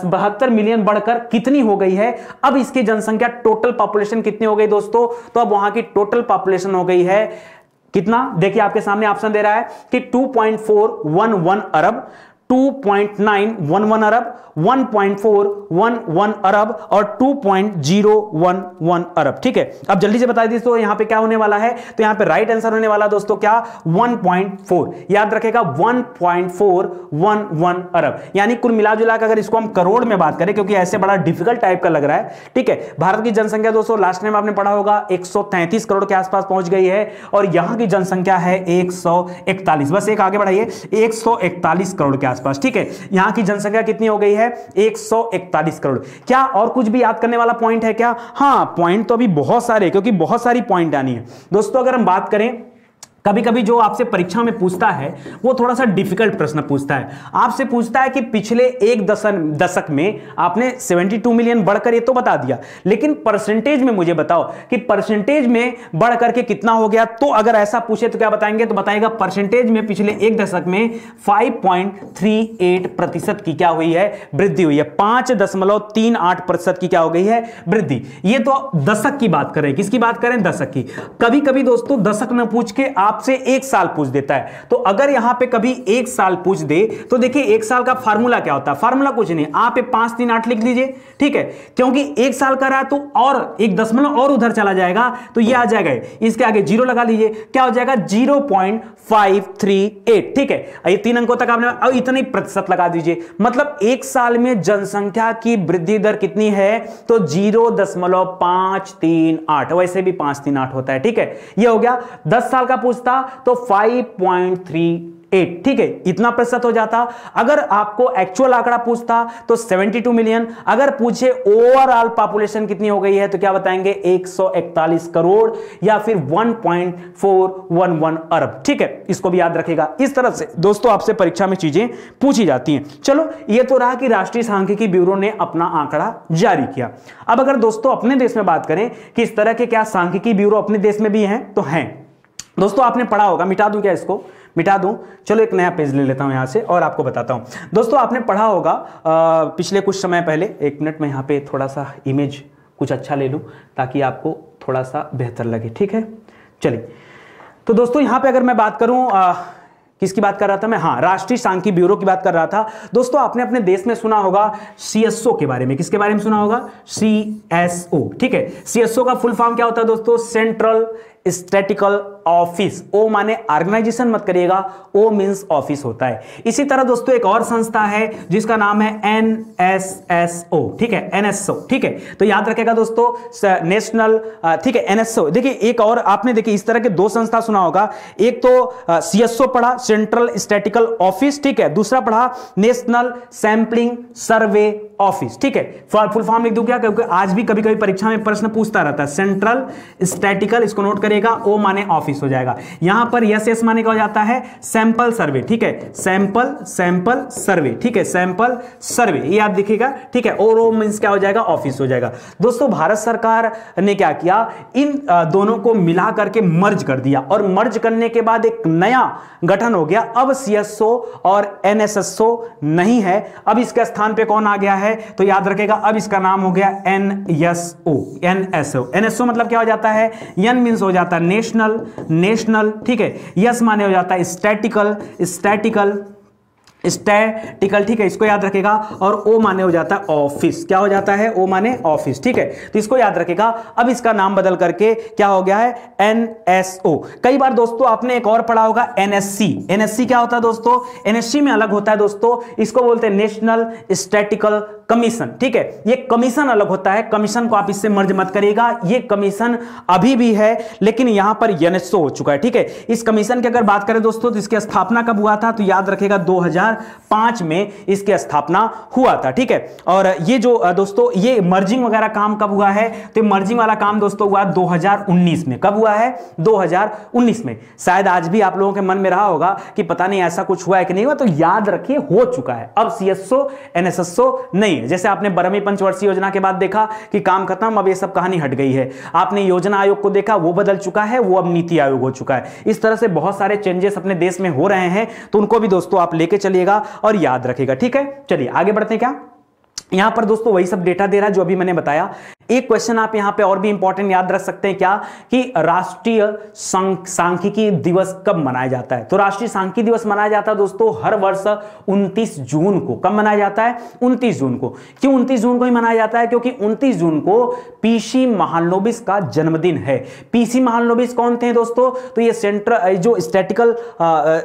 72 मिलियन बढ़कर कितनी हो गई है, अब इसकी जनसंख्या टोटल पॉपुलेशन कितनी हो गई दोस्तों, तो अब वहां की टोटल पॉपुलेशन हो गई है कितना, देखिए आपके सामने ऑप्शन दे रहा है कि 2.411 अरब, 2.911 अरब, 1.411 अरब और 2.011 अरब, ठीक है। अब जल्दी से बता दीजिए तो यहां पे क्या होने वाला है, तो यहां पे राइट आंसर होने वाला दोस्तों क्या, 1.4, याद रखेगा 1.411 अरब। यानी कुल मिला जुला कर अगर इसको हम करोड़ में बात करें, क्योंकि ऐसे बड़ा डिफिकल्ट टाइप का लग रहा है, ठीक है। भारत की जनसंख्या दोस्तों लास्ट टाइम आपने पढ़ा होगा 133 करोड़ के आसपास पहुंच गई है और यहां की जनसंख्या है 141, बस एक आगे बढ़ाइए, 141 करोड़ के आसपास, ठीक है। यहां की जनसंख्या कितनी हो गई है, 141 करोड़। क्या और कुछ भी याद करने वाला पॉइंट है क्या, हाँ पॉइंट तो अभी बहुत सारे, क्योंकि बहुत सारी पॉइंट आनी है दोस्तों। अगर हम बात करें कभी कभी जो आपसे परीक्षा में पूछता है वो थोड़ा सा डिफिकल्ट प्रश्न पूछता है, आपसे पूछता है कि पिछले एक दशक में आपने 72 मिलियन बढ़कर ये तो बता दिया, लेकिन परसेंटेज में मुझे बताओ कि परसेंटेज में बढ़ करके कितना हो गया। तो अगर ऐसा पूछे तो क्या बताएंगे, तो बताएगा परसेंटेज में पिछले एक दशक में 5.38% की क्या हुई है, वृद्धि हुई है। 5.38% की क्या हो गई है, वृद्धि। ये तो दशक की बात करें, किसकी बात करें, दशक की। कभी कभी दोस्तों दशक में पूछ के आपसे एक साल पूछ देता है, तो अगर यहां पे कभी एक साल पूछ दे तो देखिए एक साल का फार्मूला क्या होता है, फार्मूला कुछ नहीं, आप 538 लिख लीजिए, ठीक है। क्योंकि एक साल का रहा तो और एक दशमलव और उधर चला जाएगा तो ये आ जाएगा, इसके आगे 0 लगा लीजिए, क्या हो जाएगा 0.538, ठीक है। ये 3 अंकों तक आपने, अब इतने प्रतिशत लगा दीजिए, मतलब एक साल में जनसंख्या की वृद्धि दर कितनी है, तो 0.538, वैसे भी 538 होता है, ठीक है। ये हो गया। 10 साल का पूछता तो 5.38, ठीक है, इतना प्रतिशत हो जाता। अगर आपको एक्चुअल आंकड़ा पूछता तो 72 मिलियन, अगर पूछे ओवरऑल पॉपुलेशन कितनी हो गई है तो क्या बताएंगे 141 करोड़ या फिर 1.411 अरब, ठीक है। इसको भी याद रखेगा। इस तरह से दोस्तों आपसे परीक्षा में चीजें पूछी जाती हैं। चलो ये तो रहा कि राष्ट्रीय सांख्यिकी ब्यूरो ने अपना आंकड़ा जारी किया। अब अगर दोस्तों अपने देश में बात करें कि इस तरह के क्या सांख्यिकी ब्यूरो अपने देश में भी हैं, तो हैं दोस्तों। आपने पढ़ा होगा, मिटा दूं क्या इसको, मिटा दूं, चलो एक नया पेज ले लेता हूं यहां से और आपको बताता हूं। दोस्तों आपने पढ़ा होगा पिछले कुछ समय पहले, एक मिनट में यहां पे थोड़ा सा इमेज कुछ अच्छा ले लूं ताकि आपको थोड़ा सा बेहतर लगे, ठीक है। चलिए तो दोस्तों यहां पे अगर मैं बात करूं, किसकी बात कर रहा था मैं, हाँ राष्ट्रीय सांख्यिकी ब्यूरो की बात कर रहा था। दोस्तों आपने अपने देश में सुना होगा सीएसओ के बारे में, किसके बारे में सुना होगा, सीएसओ, ठीक है। सीएसओ का फुल फॉर्म क्या होता है दोस्तों, सेंट्रल स्टैटिकल ऑफिस। ओ माने ऑर्गेनाइजेशन मत करिएगा, ओ मींस ऑफिस होता है। इसी तरह दोस्तों एक और संस्था है जिसका नाम है एनएसएसओ, ठीक है, एनएसओ, ठीक है। तो याद रखेगा दोस्तों नेशनल, ठीक है, एनएसओ। देखिए एक और आपने देखिए इस तरह के 2 संस्था सुना होगा, एक तो सीएसओ पढ़ा, सेंट्रल स्टैटिकल ऑफिस, ठीक है, दूसरा पढ़ा नेशनल सैंपलिंग सर्वे ऑफिस, ठीक है। फुल फॉर्म लिख दूं क्या, क्योंकि आज भी कभी कभी परीक्षा में प्रश्न पूछता रहता है। सेंट्रल स्टैटिकल, इसको नोट करिएगा, ओ माने ऑफिस हो जाएगा। यहां पर एस माने क्या हो जाता है, सैंपल सर्वे, ठीक है, सैंपल सर्वे, ठीक है, सैंपल सर्वे, ये आप देखिएगा, ठीक है। और ओ मींस क्या हो जाएगा, ऑफिस हो जाएगा। दोस्तों भारत सरकार ने क्या किया, इन दोनों को मिला करके मर्ज कर दिया और मर्ज करने के बाद एक नया गठन हो गया। अब सीएसओ और एनएसएसओ नहीं है, अब इसके स्थान पे कौन आ गया है, तो याद रखेगा अब इसका नाम हो गया एनएसओ, एनएसओ। एनएसओ मतलब क्या हो जाता है, एन मींस हो जाता है नेशनल, ठीक है, यस माने हो जाता है स्टैटिकल, स्टैटिकल, ठीक है, इसको याद रखेगा। और ओ माने हो जाता है ऑफिस, क्या हो जाता है, ओ माने ऑफिस, ठीक है, तो इसको याद रखेगा। अब इसका नाम बदल करके क्या हो गया है, एनएसओ। कई बार दोस्तों आपने एक और पढ़ा होगा एनएससी। एनएससी क्या होता है दोस्तों, एनएससी में अलग होता है दोस्तों, इसको बोलते हैं नेशनल स्टैटिकल कमीशन, ठीक है, ये कमीशन अलग होता है, कमीशन को आप इससे मर्ज मत करिएगा, ये कमीशन अभी भी है लेकिन यहां पर एनएसओ हो चुका है, ठीक है। इस कमीशन की अगर बात करें दोस्तों तो इसकी स्थापना कब हुआ था, तो याद रखेगा 2005 में इसकी स्थापना हुआ था, ठीक है। और ये जो दोस्तों ये मर्जिंग वगैरह काम कब हुआ है, तो मर्जिंग वाला काम दोस्तों हुआ 2019 में। कब हुआ है, 2019 में। शायद आज भी आप लोगों के मन में रहा होगा कि पता नहीं ऐसा कुछ हुआ है कि नहीं हुआ, तो याद रखिए हो चुका है। अब सीएसओ एनएसएसओ नहीं, जैसे आपने 12वीं पंचवर्षीय योजना के बाद देखा कि काम खत्म, अब ये सब कहानी हट गई है। आपने योजना आयोग को देखा, वो बदल चुका है, वो अब नीति आयोग हो चुका है। इस तरह से बहुत सारे चेंजेस अपने देश में हो रहे हैं, तो उनको भी दोस्तों आप लेके चलिएगा और याद रखिएगा, ठीक है। चलिए आगे बढ़ते हैं। क्या यहां पर दोस्तों वही सब डेटा दे रहा है जो अभी मैंने बताया। एक क्वेश्चन आप यहां पे और भी इंपॉर्टेंट याद रख सकते हैं, क्या कि राष्ट्रीय सांख्यिकी दिवस कब मनाया जाता है। तो राष्ट्रीय सांख्यिकी दिवस मनाया जाता है दोस्तों हर वर्ष 29 जून को। कब मनाया जाता है, 29 जून को। क्यों 29 जून को ही मनाया जाता है, क्योंकि 29 जून को पीसी महालनोबिस का जन्मदिन है। पीसी महालनोबिस कौन थे दोस्तों, तो ये सेंट्रल जो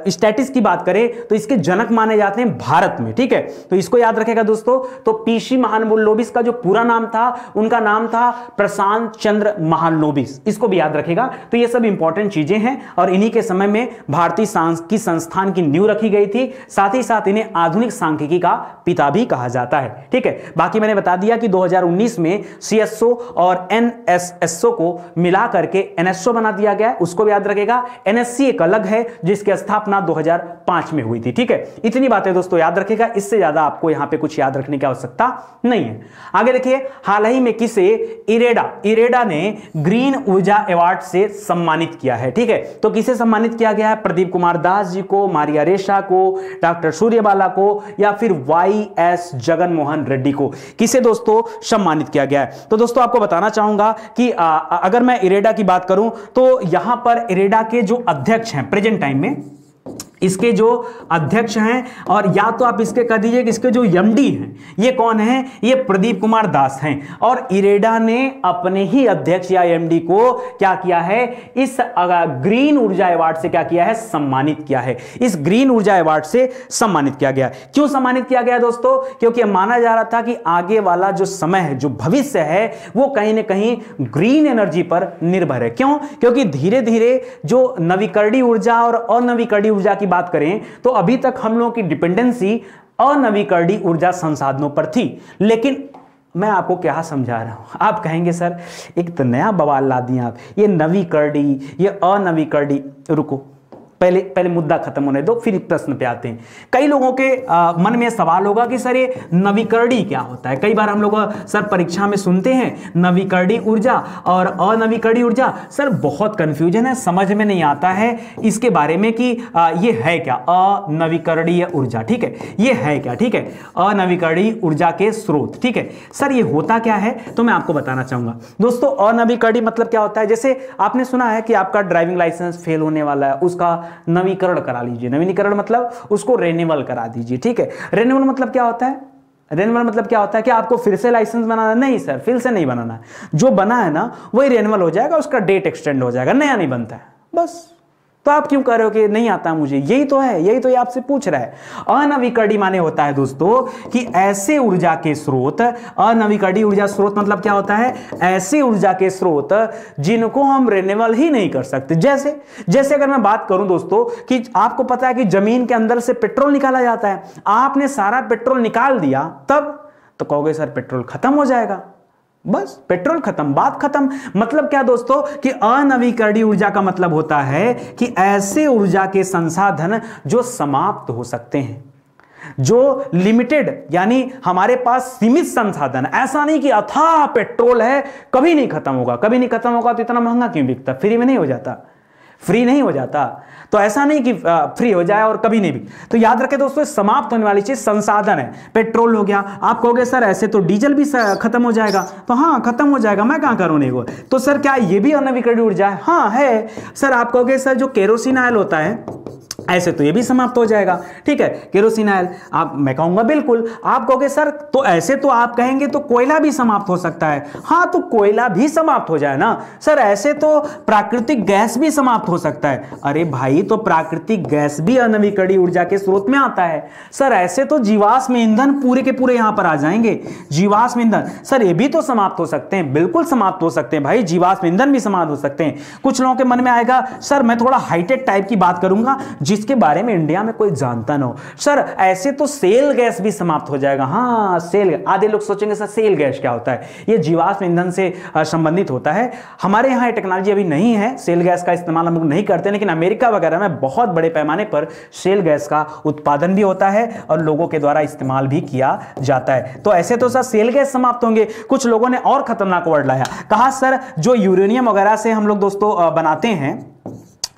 स्टैटिस की बात करें तो इसके जनक माने जाते हैं भारत में, ठीक है। तो इसको याद रखेगा दोस्तों। तो पीसी महालनोबिस का जो पूरा नाम था, उनका नाम था प्रशांत चंद्र महालनोबिस, इसको भी याद रखेगा। तो ये सब इंपॉर्टेंट चीजें हैं और इन्हीं के समय में भारतीय सांख्यिकी संस्थान की नींव रखी गई थी। साथ ही साथ इन्हें आधुनिक सांख्यिकी का पिता भी कहा जाता है, ठीक है। बाकी मैंने बता दिया कि 2019 में सीएसओ और एनएसएसओ को मिला करके एनएसओ बना दिया गया है, उसको भी याद रखेगा। एनएससी एक अलग है जिसकी स्थापना 2005 में हुई थी, ठीक है। इतनी बातें दोस्तों याद रखेगा, इससे ज्यादा आपको यहां पे कुछ याद रखने की आवश्यकता नहीं है। आगे देखिए, हाल ही में किसे इरेडा ने ग्रीन ऊर्जा अवार्ड से सम्मानित किया है, ठीक है। तो किसे सम्मानित किया गया है, प्रदीप कुमार दास जी को, मारिया रेशा को, डॉक्टर सूर्यबाला को, या फिर वाईएस जगन मोहन रेड्डी को, किसे दोस्तों सम्मानित किया गया है। तो दोस्तों आपको बताना चाहूंगा कि अगर मैं इरेडा की बात करूं तो यहां पर इरेडा के जो अध्यक्ष हैं प्रेजेंट टाइम में, इसके जो अध्यक्ष हैं, और या तो आप इसके कह दीजिए कि इसके जो एमडी हैं ये कौन है, ये प्रदीप कुमार दास हैं। और इरेडा ने अपने ही अध्यक्ष या एमडी को क्या किया है, इस ग्रीन ऊर्जा अवार्ड से क्या किया है, सम्मानित किया है। इस ग्रीन ऊर्जा अवार्ड से सम्मानित किया गया। क्यों सम्मानित किया गया दोस्तों, क्योंकि माना जा रहा था कि आगे वाला जो समय है, जो भविष्य है, वो कहीं ना कहीं ग्रीन एनर्जी पर निर्भर है। क्यों, क्योंकि धीरे धीरे जो नवीकरणीय ऊर्जा और अनवीकरणीय ऊर्जा की बात करें तो अभी तक हम लोगों की डिपेंडेंसी अनवीकरणीय ऊर्जा संसाधनों पर थी। लेकिन मैं आपको क्या समझा रहा हूं, आप कहेंगे सर एक तो नया बवाल ला दिए आप, ये नवीकरणीय, ये अनवीकरणीय। रुको, पहले मुद्दा खत्म होने दो, फिर प्रश्न पे आते हैं। कई लोगों के मन में सवाल होगा कि सर ये नवीकरणीय क्या होता है। कई बार हम लोग सर परीक्षा में सुनते हैं नवीकरणीय ऊर्जा और अनवीकरणीय ऊर्जा। सर बहुत कंफ्यूजन है, समझ में नहीं आता है इसके बारे में कि ये है क्या अनवीकरणीय ऊर्जा, ठीक है, ये है क्या, ठीक है, अनवीकरणीय ऊर्जा के स्रोत, ठीक है। सर ये होता क्या है, तो मैं आपको बताना चाहूंगा दोस्तों। अनवीकरणीय मतलब क्या होता है, जैसे आपने सुना है कि आपका ड्राइविंग लाइसेंस फेल होने वाला है, उसका नवीकरण करा लीजिए। नवीनीकरण मतलब उसको रेन्यूअल करा दीजिए, ठीक है। रेन्यूअल मतलब क्या होता है, रेन्यूअल मतलब क्या होता है कि आपको फिर से लाइसेंस बनाना, नहीं सर फिर से नहीं बनाना है, जो बना है ना वही रेन्यूअल हो जाएगा, उसका डेट एक्सटेंड हो जाएगा, नया नहीं बनता है बस। तो आप क्यों कह रहे हो कि नहीं आता मुझे, यही तो है, यही तो ये आपसे पूछ रहा है। अनवीकरणीय माने होता है दोस्तों कि ऐसे ऊर्जा के स्रोत, अनवीकरणीय ऊर्जा स्रोत मतलब क्या होता है, ऐसे ऊर्जा के स्रोत जिनको हम रिन्यूएबल ही नहीं कर सकते। जैसे अगर मैं बात करूं दोस्तों कि आपको पता है कि जमीन के अंदर से पेट्रोल निकाला जाता है, आपने सारा पेट्रोल निकाल दिया तब तो कहोगे सर पेट्रोल खत्म हो जाएगा, बस पेट्रोल खत्म, बात खत्म। मतलब क्या दोस्तों कि अनवीकरणीय ऊर्जा का मतलब होता है कि ऐसे ऊर्जा के संसाधन जो समाप्त हो सकते हैं, जो लिमिटेड, यानी हमारे पास सीमित संसाधन। ऐसा नहीं कि अथाह पेट्रोल है कभी नहीं खत्म होगा, कभी नहीं खत्म होगा तो इतना महंगा क्यों बिकता, फ्री में नहीं हो जाता, फ्री नहीं हो जाता। तो ऐसा नहीं कि फ्री हो जाए और कभी नहीं भी। तो याद रखें दोस्तों, समाप्त होने वाली चीज संसाधन है। पेट्रोल हो गया, आप कहोगे सर ऐसे तो डीजल भी खत्म हो जाएगा, तो हाँ खत्म हो जाएगा, मैं कहां करूं नहीं वो। तो सर क्या ये भी अनवीकरणीय ऊर्जा है? हाँ है। सर आप कहोगे सर जो केरोसिन ऑयल होता है, ऐसे तो ये भी समाप्त हो जाएगा। ठीक है, केरोसिन ऑयल आप, मैं कहूंगा बिल्कुल। आप कहोगे सर तो ऐसे तो आप कहेंगे तो कोयला भी समाप्त हो सकता है। हाँ, तो कोयला भी समाप्त हो जाए ना सर। ऐसे तो प्राकृतिक गैस भी समाप्त हो सकता है। अरे भाई, तो प्राकृतिक गैस भी अनवीकरणीय ऊर्जा के स्रोत में आता है सर। ऐसे तो जीवाश्म ईंधन पूरे के पूरे यहां पर आ जाएंगे। जीवाश्म ईंधन सर ये भी तो समाप्त हो सकते हैं, बिल्कुल समाप्त हो सकते हैं भाई। जीवाश्म ईंधन भी समाप्त हो सकते हैं। कुछ लोगों के मन में आएगा सर मैं थोड़ा हाईटेक टाइप की बात करूंगा जिसके बारे में इंडिया में कोई जानता ना हो। सर ऐसे तो सेल गैस भी समाप्त हो जाएगा। हाँ, सेल। आधे लोग सोचेंगे सर सेल गैस क्या होता है, ये जीवाश्म ईंधन से संबंधित होता है। हमारे यहाँ टेक्नोलॉजी अभी नहीं है, सेल गैस का इस्तेमाल हम लोग नहीं करते, लेकिन अमेरिका वगैरह में बहुत बड़े पैमाने पर सेल गैस का उत्पादन भी होता है और लोगों के द्वारा इस्तेमाल भी किया जाता है। तो ऐसे तो सर सेल गैस समाप्त होंगे। कुछ लोगों ने और खतरनाक वर्ड लाया, कहा सर जो यूरेनियम वगैरह से हम लोग दोस्तों बनाते हैं,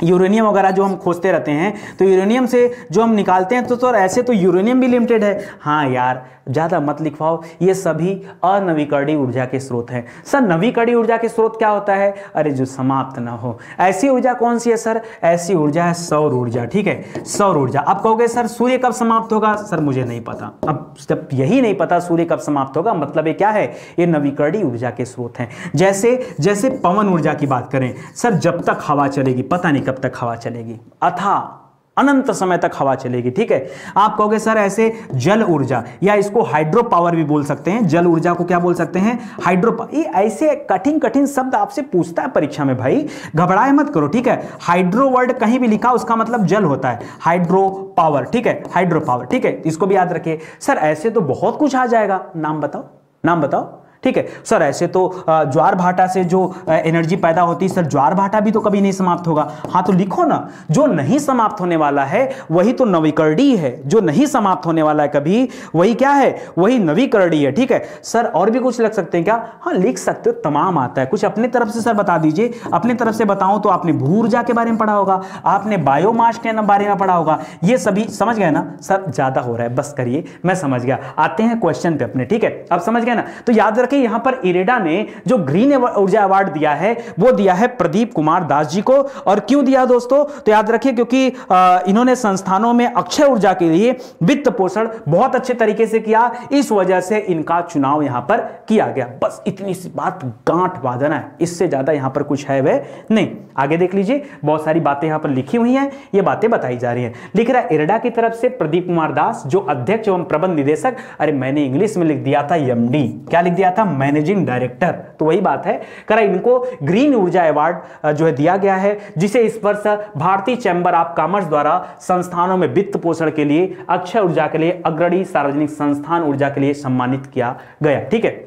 यूरेनियम वगैरह जो हम खोजते रहते हैं, तो यूरेनियम से जो हम निकालते हैं तो ऐसे तो यूरेनियम भी लिमिटेड है। हाँ यार, ज़्यादा मत लिखवाओ, ये सभी अनवीकरणीय ऊर्जा के स्रोत हैं। सर नवीकरणीय ऊर्जा के स्रोत क्या होता है? अरे जो समाप्त ना हो। ऐसी ऊर्जा कौन सी है सर? ऐसी ऊर्जा है सौर ऊर्जा। ठीक है, सौर ऊर्जा। आप कहोगे सर सूर्य कब समाप्त होगा? सर मुझे नहीं पता। अब जब यही नहीं पता सूर्य कब समाप्त होगा, मतलब ये क्या है? ये नवीकरणीय ऊर्जा के स्रोत हैं। जैसे पवन ऊर्जा की बात करें सर, जब तक हवा चलेगी, पता नहीं कब तक हवा चलेगी, अथाह अनंत समय तक हवा चलेगी। ठीक है, आप कहोगे सर ऐसे जल ऊर्जा, या इसको हाइड्रो पावर भी बोल सकते हैं। जल ऊर्जा को क्या बोल सकते हैं? Hydro power. ये ऐसे कठिन कठिन शब्द आपसे पूछता है परीक्षा में भाई, घबराए मत करो। ठीक है, हाइड्रो वर्ड कहीं भी लिखा उसका मतलब जल होता है, हाइड्रो पावर। ठीक है, हाइड्रो पावर। ठीक है, इसको भी याद रखिए। सर ऐसे तो बहुत कुछ आ जाएगा, नाम बताओ, नाम बताओ। ठीक है सर, ऐसे तो ज्वार भाटा से जो एनर्जी पैदा होती है, सर ज्वार भाटा भी तो कभी नहीं समाप्त होगा। हाँ तो लिखो ना, जो नहीं समाप्त होने वाला है वही तो नवीकरणीय है। जो नहीं समाप्त होने वाला है कभी, वही क्या है? वही नवीकरणीय है। ठीक है सर, और भी कुछ लिख सकते हैं क्या? हाँ लिख सकते हो, तमाम आता है। कुछ अपनी तरफ से सर बता दीजिए। अपनी तरफ से बताऊं तो आपने भू ऊर्जा के बारे में पढ़ा होगा, आपने बायोमास के बारे में पढ़ा होगा। ये सभी समझ गए ना? सर ज्यादा हो रहा है, बस करिए, मैं समझ गया। आते हैं क्वेश्चन पे अपने। ठीक है, अब समझ गए ना? तो याद रखिए यहां पर इरेडा ने जो ग्रीन ऊर्जा अवार्ड दिया है वो दिया है प्रदीप कुमार दास जी को। और क्यों दिया दोस्तों? तो याद रखिए क्योंकि इन्होंने संस्थानों में अक्षय ऊर्जा के लिए वित्त पोषण बहुत अच्छे तरीके से किया, इस वजह से इनका चुनाव यहां पर किया गया। बस इतनी सी बात गांठ बांधना है, इससे ज्यादा यहां पर कुछ है वे नहीं। आगे देख लीजिए, बहुत सारी बातें यहां पर लिखी हुई हैं, ये बातें बताई जा रही हैं। लिख रहा है इरेडा की तरफ से प्रदीप कुमार दास, जो अध्यक्ष एवं प्रबंध निदेशक। अरे मैंने इंग्लिश में लिख दिया था एमडी, क्या लिख दिया था? Managing director. तो वही बात है, करा इनको ग्रीन ऊर्जा अवार्ड जो है दिया गया है, जिसे इस वर्ष भारतीय चैंबर ऑफ कॉमर्स द्वारा संस्थानों में वित्त पोषण के लिए, अक्षय ऊर्जा के लिए, अग्रणी सार्वजनिक संस्थान ऊर्जा के लिए सम्मानित किया गया। ठीक है,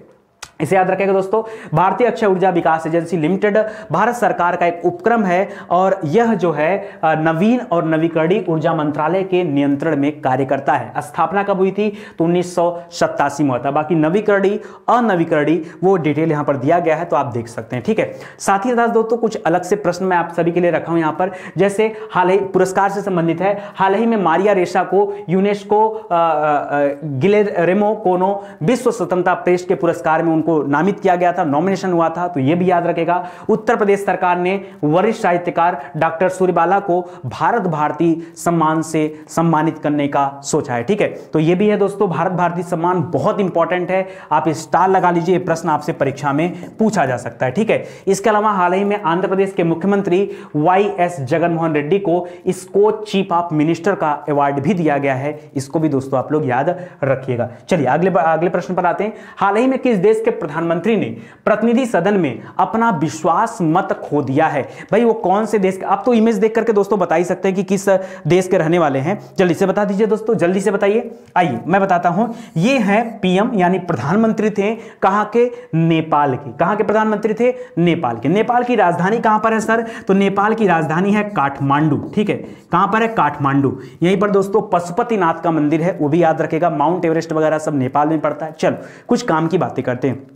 इसे याद रखेगा दोस्तों। भारतीय अक्षय ऊर्जा विकास एजेंसी लिमिटेड भारत सरकार का एक उपक्रम है और यह जो है नवीन और नवीकरणीय ऊर्जा मंत्रालय के नियंत्रण में कार्य करता है। स्थापना कब हुई थी? तो 1987 में हुआ था। बाकी नवीकरणीय अनवीकरणीय वो डिटेल यहां पर दिया गया है, तो आप देख सकते हैं। ठीक है, साथ ही साथ दोस्तों कुछ अलग से प्रश्न मैं आप सभी के लिए रखा हूं यहां पर, जैसे हाल ही पुरस्कार से संबंधित है। हाल ही में मारिया रेसा को यूनेस्को गिलेरेमो कोनो विश्व स्वतंत्रता प्रेस के पुरस्कार में को नामित किया गया था, नॉमिनेशन हुआ था, तो यह भी याद रखेगा। उत्तर प्रदेश सरकार ने वरिष्ठ साहित्यकार डॉक्टर सूर्यबाला को भारत भारती सम्मान से सम्मानित करने का सोचा है। ठीक है, तो यह भी है दोस्तों, भारत भारती सम्मान बहुत इंपॉर्टेंट है, आप स्टार लगा लीजिए, यह प्रश्न आपसे परीक्षा में पूछा जा सकता है। ठीक है, इसके अलावा हाल ही में आंध्र प्रदेश के मुख्यमंत्री YS जगनमोहन रेड्डी को इसको चीफ ऑफ मिनिस्टर का अवार्ड भी दिया गया है, इसको भी दोस्तों आप लोग याद रखिएगा। चलिए अगले प्रश्न पर आते हैं। हाल ही में किस देश के प्रधानमंत्री ने प्रतिनिधि सदन में अपना विश्वास मत खो दिया है? भाई वो कौन से देश? आप तो इमेज देख करके दोस्तों बता ही सकते हैं कि किस देश के रहने वाले हैं। जल्दी से बता दीजिए दोस्तों, जल्दी से बताइए। आइए मैं बताता हूं, ये है पीएम यानी प्रधानमंत्री थे कहां के? नेपाल के। कहां के प्रधानमंत्री थे? नेपाल के। नेपाल की राजधानी कहां पर है सर? तो नेपाल की राजधानी है काठमांडू। ठीक है, कहां पर है? काठमांडू। यहीं पर दोस्तों पशुपतिनाथ का मंदिर है, वो भी याद रखेगा। माउंट एवरेस्ट वगैरह सब नेपाल में पड़ता है। चलो कुछ काम की बातें करते हैं।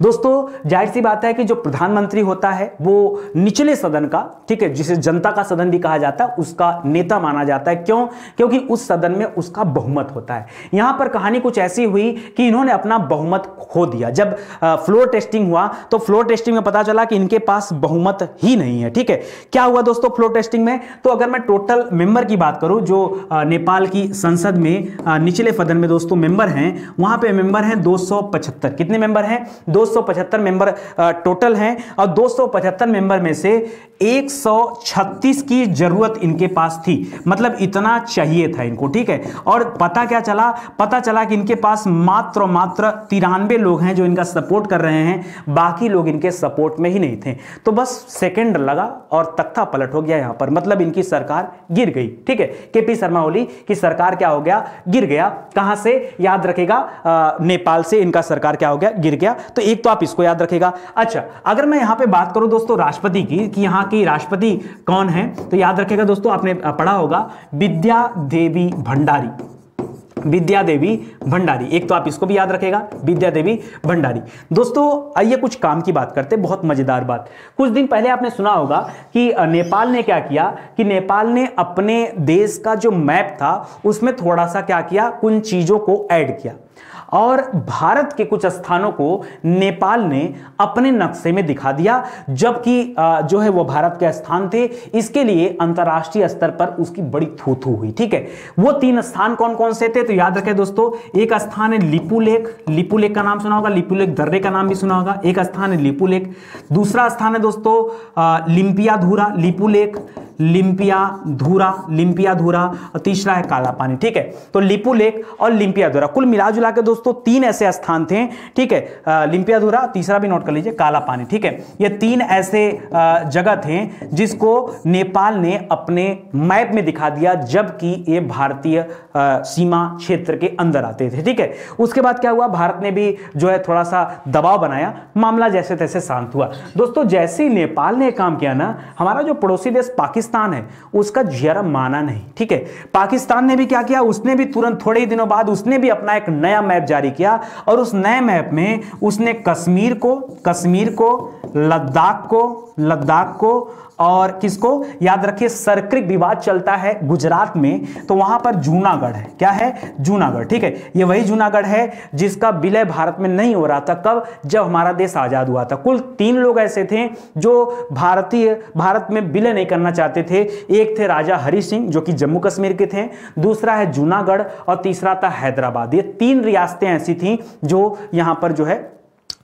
दोस्तों जाहिर सी बात है कि जो प्रधानमंत्री होता है वो निचले सदन का, ठीक है, जिसे जनता का सदन भी कहा जाता है, उसका नेता माना जाता है। क्यों? क्योंकि उस सदन में उसका बहुमत होता है। यहां पर कहानी कुछ ऐसी हुई कि इन्होंने अपना बहुमत खो दिया। जब फ्लोर टेस्टिंग हुआ तो फ्लोर टेस्टिंग में पता चला कि इनके पास बहुमत ही नहीं है। ठीक है, क्या हुआ दोस्तों फ्लोर टेस्टिंग में? तो अगर मैं टोटल मेंबर की बात करूं जो नेपाल की संसद में निचले सदन में दोस्तों मेंबर हैं, वहां पे मेंबर हैं 275। कितने मेंबर हैं? 275 मेंबर टोटल हैं और 275 मेंबर में से 136 की जरूरत इनके पास थी, मतलब इतना चाहिए था इनको। ठीक है, और पता क्या चला? पता चला कि इनके पास मात्र 93 लोग हैं जो इनका सपोर्ट कर रहे हैं, बाकी लोग इनके सपोर्ट में ही नहीं थे। तो बस सेकंड लगा और तख्ता पलट हो गया यहां पर, मतलब इनकी सरकार गिर गई। ठीक है, केपी शर्मा ओली की सरकार क्या हो गया? गिर गया। कहां से? याद रखेगा, नेपाल से इनका सरकार क्या हो गया? गिर गया। तो एक तो आप इसको याद रखेगा। अच्छा, अगर मैं यहां पे बात करूं दोस्तों राष्ट्रपति की, कि यहां की राष्ट्रपति कौन है, तो याद रखेगा दोस्तों, आपने पढ़ा होगा विद्या देवी भंडारी। विद्या देवी भंडारी, एक तो आप इसको भी याद रखेगा, विद्या देवी भंडारी। दोस्तों आइए कुछ काम की बात करते हैं, बहुत मजेदार बात। कुछ दिन पहले आपने सुना होगा कि नेपाल ने क्या किया, कि नेपाल ने अपने देश का जो मैप था उसमें थोड़ा सा क्या किया, कुछ चीजों को ऐड किया और भारत के कुछ स्थानों को नेपाल ने अपने नक्शे में दिखा दिया, जबकि जो है वो भारत के स्थान थे। इसके लिए अंतर्राष्ट्रीय स्तर पर उसकी बड़ी थू-थू हुई। ठीक है, वो 3 स्थान कौन कौन से थे? तो याद रखें दोस्तों, एक स्थान है लिपुलेख। लिपुलेख का नाम सुना होगा, लिपुलेख दर्रे का नाम भी सुना होगा। एक स्थान है लिपुलेख। दूसरा स्थान है दोस्तों लिम्पियाधुरा। लिपुलेख, लिम्पियाधुरा, लिम्पियाधुरा, और तीसरा है काला पानी। ठीक है, तो लिपुलेख और लिम्पियाधुरा, कुल मिला जुला के दोस्तों 3 ऐसे स्थान थे। ठीक है, लिम्पियाधुरा, तीसरा भी नोट कर लीजिए, काला पानी। ठीक है, ये 3 ऐसे जगह थे जिसको नेपाल ने अपने मैप में दिखा दिया, जबकि ये भारतीय सीमा क्षेत्र के अंदर आते थे। ठीक है, उसके बाद क्या हुआ, भारत ने भी जो है थोड़ा सा दबाव बनाया, मामला जैसे तैसे शांत हुआ। दोस्तों जैसे ही नेपाल ने काम किया ना, हमारा जो पड़ोसी देश पाकिस्तान है उसका जरा माना नहीं। ठीक है, पाकिस्तान ने भी क्या किया, उसने भी तुरंत थोड़े ही दिनों बाद उसने भी अपना एक नया मैप जारी किया और उस नए मैप में उसने कश्मीर को, लद्दाख को और किसको? याद रखिए, सर्किट विवाद चलता है गुजरात में, तो वहां पर जूनागढ़ है। क्या है? जूनागढ़। ठीक है, ये वही जूनागढ़ है जिसका विलय भारत में नहीं हो रहा था। कब? जब हमारा देश आजाद हुआ था। कुल 3 लोग ऐसे थे जो भारत में विलय नहीं करना चाहते थे। एक थे राजा हरि सिंह जो कि जम्मू कश्मीर के थे, दूसरा है जूनागढ़ और तीसरा था हैदराबाद। ये 3 रियासतें ऐसी थी जो यहां पर जो है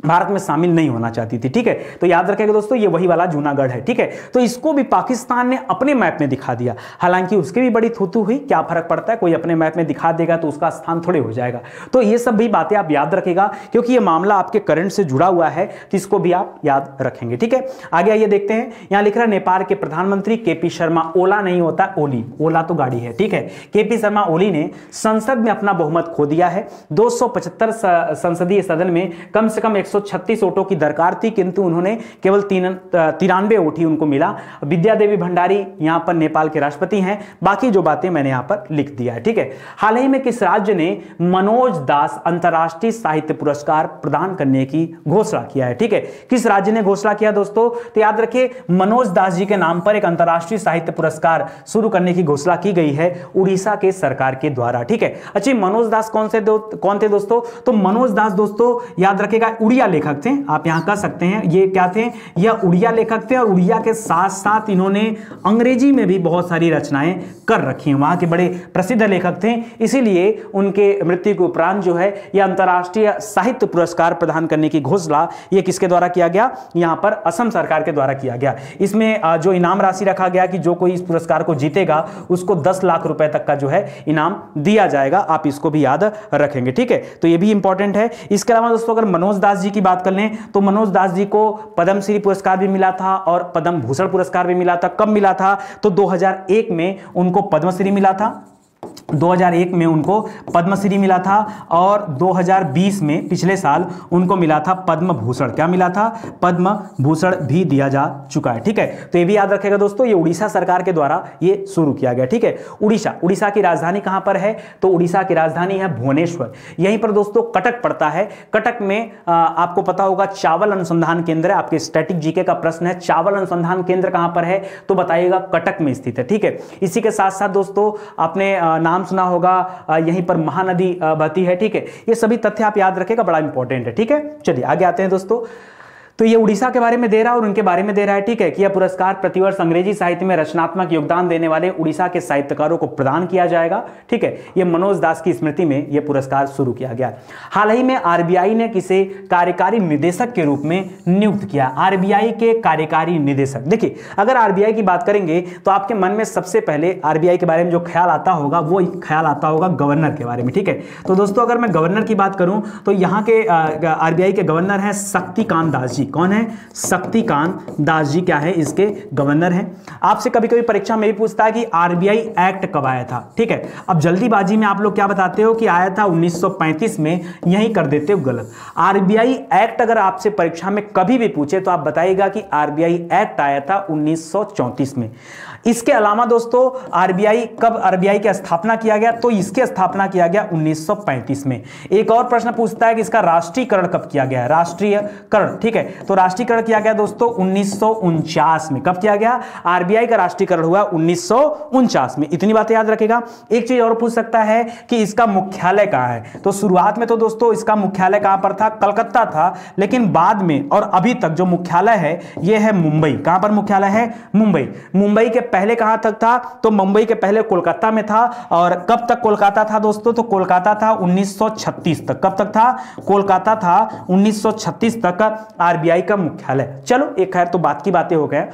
भारत में शामिल नहीं होना चाहती थी। ठीक है, तो याद रखेगा दोस्तों, ये वही वाला जूनागढ़ है। ठीक है, तो इसको भी पाकिस्तान ने अपने मैप में दिखा दिया। हालांकि उसके भी बड़ी थू-थू हुई, क्या फर्क पड़ता है, कोई अपने मैप में दिखा देगा तो उसका स्थान थोड़े हो जाएगा। तो ये सब भी बातें आप याद रखेगा, क्योंकि ये मामला आपके करंट से जुड़ा हुआ है, तो इसको भी आप याद रखेंगे। ठीक है, आगे आइए देखते हैं। यहां लिख रहा है नेपाल के प्रधानमंत्री केपी शर्मा, ओला नहीं होता ओली, ओला तो गाड़ी है। ठीक है, केपी शर्मा ओली ने संसद में अपना बहुमत खो दिया है। 275 संसदीय सदन में कम से कम 136 वोटों की दरकार थी, किंतु उन्होंने केवल 93 वोट ही उनको मिला। विद्या देवी भंडारी यहां पर नेपाल के राष्ट्रपति हैं। बाकी जो बातें मैंने यहां पर लिख दिया है। ठीक है, हाल ही में किस राज्य ने मनोज दास अंतरराष्ट्रीय साहित्य पुरस्कार प्रदान करने की घोषणा किया है? ठीक है, किस राज्य ने घोषणा किया दोस्तों? तो याद रखिए, मनोज दास जी के नाम पर एक अंतरराष्ट्रीय साहित्य पुरस्कार शुरू करने की घोषणा की गई है उड़ीसा के सरकार के द्वारा। ठीक है, अच्छा मनोज दास कौन थे दोस्तों? तो मनोज दास दोस्तों याद रखेगा उड़िया लेखक थे। आप यहां कह सकते हैं ये क्या थे, यह उड़िया लेखक थे और उड़िया के साथ साथ इन्होंने अंग्रेजी में भी बहुत सारी रचनाएं कर रखी हैं। वहां के बड़े प्रसिद्ध लेखक थे, इसीलिए उनके मृत्यु के उपरांत जो है यह अंतरराष्ट्रीय साहित्य पुरस्कार प्रदान करने की घोषणा ये किसके द्वारा किया गया? यहां पर असम सरकार के द्वारा किया गया। इसमें जो इनाम राशि रखा गया कि जो कोई इस पुरस्कार को जीतेगा उसको 10 लाख रुपए तक का जो है इनाम दिया जाएगा। आप इसको भी याद रखेंगे। ठीक है, तो ये भी इंपॉर्टेंट है। इसके अलावा दोस्तों अगर मनोज दास जी की बात कर लें तो मनोज दास जी को पद्मश्री पुरस्कार भी मिला था और पद्म भूषण पुरस्कार भी मिला था। कब मिला था? तो 2001 में उनको पद्मश्री मिला था 2001 में उनको पद्मश्री मिला था और 2020 में पिछले साल उनको मिला था पद्म भूषण। क्या मिला था? पद्म भूषण भी दिया जा चुका है। ठीक है, तो ये भी याद रखेगा दोस्तों, ये उड़ीसा सरकार के द्वारा ये शुरू किया गया। ठीक है, उड़ीसा की राजधानी कहां पर है? तो उड़ीसा की राजधानी है भुवनेश्वर। यहीं पर दोस्तों कटक पड़ता है। कटक में आपको पता होगा चावल अनुसंधान केंद्र है। आपके स्टैटिक जीके का प्रश्न है, चावल अनुसंधान केंद्र कहां पर है? तो बताइएगा कटक में स्थित है। ठीक है, इसी के साथ साथ दोस्तों आपने नाम सुना होगा, यहीं पर महानदी बहती है। ठीक है, ये सभी तथ्य आप याद रखेगा, बड़ा इंपॉर्टेंट है। ठीक है, चलिए आगे आते हैं दोस्तों। तो ये उड़ीसा के बारे में दे रहा है और उनके बारे में दे रहा है। ठीक है, कि यह पुरस्कार प्रतिवर्ष अंग्रेजी साहित्य में रचनात्मक योगदान देने वाले उड़ीसा के साहित्यकारों को प्रदान किया जाएगा। ठीक है, यह मनोज दास की स्मृति में यह पुरस्कार शुरू किया गया। हाल ही में आरबीआई ने किसे कार्यकारी निदेशक के रूप में नियुक्त किया? आरबीआई के कार्यकारी निदेशक। देखिए, अगर आरबीआई की बात करेंगे तो आपके मन में सबसे पहले आरबीआई के बारे में जो ख्याल आता होगा वो ख्याल आता होगा गवर्नर के बारे में। ठीक है, तो दोस्तों अगर मैं गवर्नर की बात करूं तो यहाँ के आरबीआई के गवर्नर हैं शक्तिकांत दास जी। कौन है? शक्तिकांत दास जी क्या है? इसके गवर्नर हैं। आपसे कभी कभी परीक्षा में भी पूछता है कि आरबीआई एक्ट कब आया था। ठीक है, अब जल्दीबाजी में आप लोग क्या बताते हो कि आया था 1935 में, यही कर देते हो गलत। आरबीआई एक्ट अगर आपसे परीक्षा में कभी भी पूछे तो आप बताइएगा कि आरबीआई एक्ट आया था 1934 में। इसके अलावा दोस्तों आरबीआई कब आरबीआई की स्थापना किया गया? तो इसकी स्थापना किया गया 1935 में। एक और प्रश्न पूछता है कि इसका राष्ट्रीयकरण कब किया गया? राष्ट्रीयकरण। ठीक है, तो राष्ट्रीयकरण किया गया दोस्तों 1949 में। कब किया गया? आरबीआई का राष्ट्रीयकरण हुआ 1949 में। इतनी बातें याद रखेगा। एक चीज और पूछ सकता है कि इसका मुख्यालय कहां है? तो शुरुआत में तो दोस्तों इसका मुख्यालय कहां पर था? कलकत्ता था, लेकिन बाद में और अभी तक जो मुख्यालय है यह है मुंबई। कहां पर मुख्यालय है? मुंबई। मुंबई के पहले कहां तक था? तो मुंबई के पहले कोलकाता में था। और कब तक कोलकाता था दोस्तों? तो कोलकाता था 1936 तक। कब तक था? कोलकाता था 1936 तक आरबीआई का मुख्यालय। चलो एक खैर तो बात की बातें हो गए।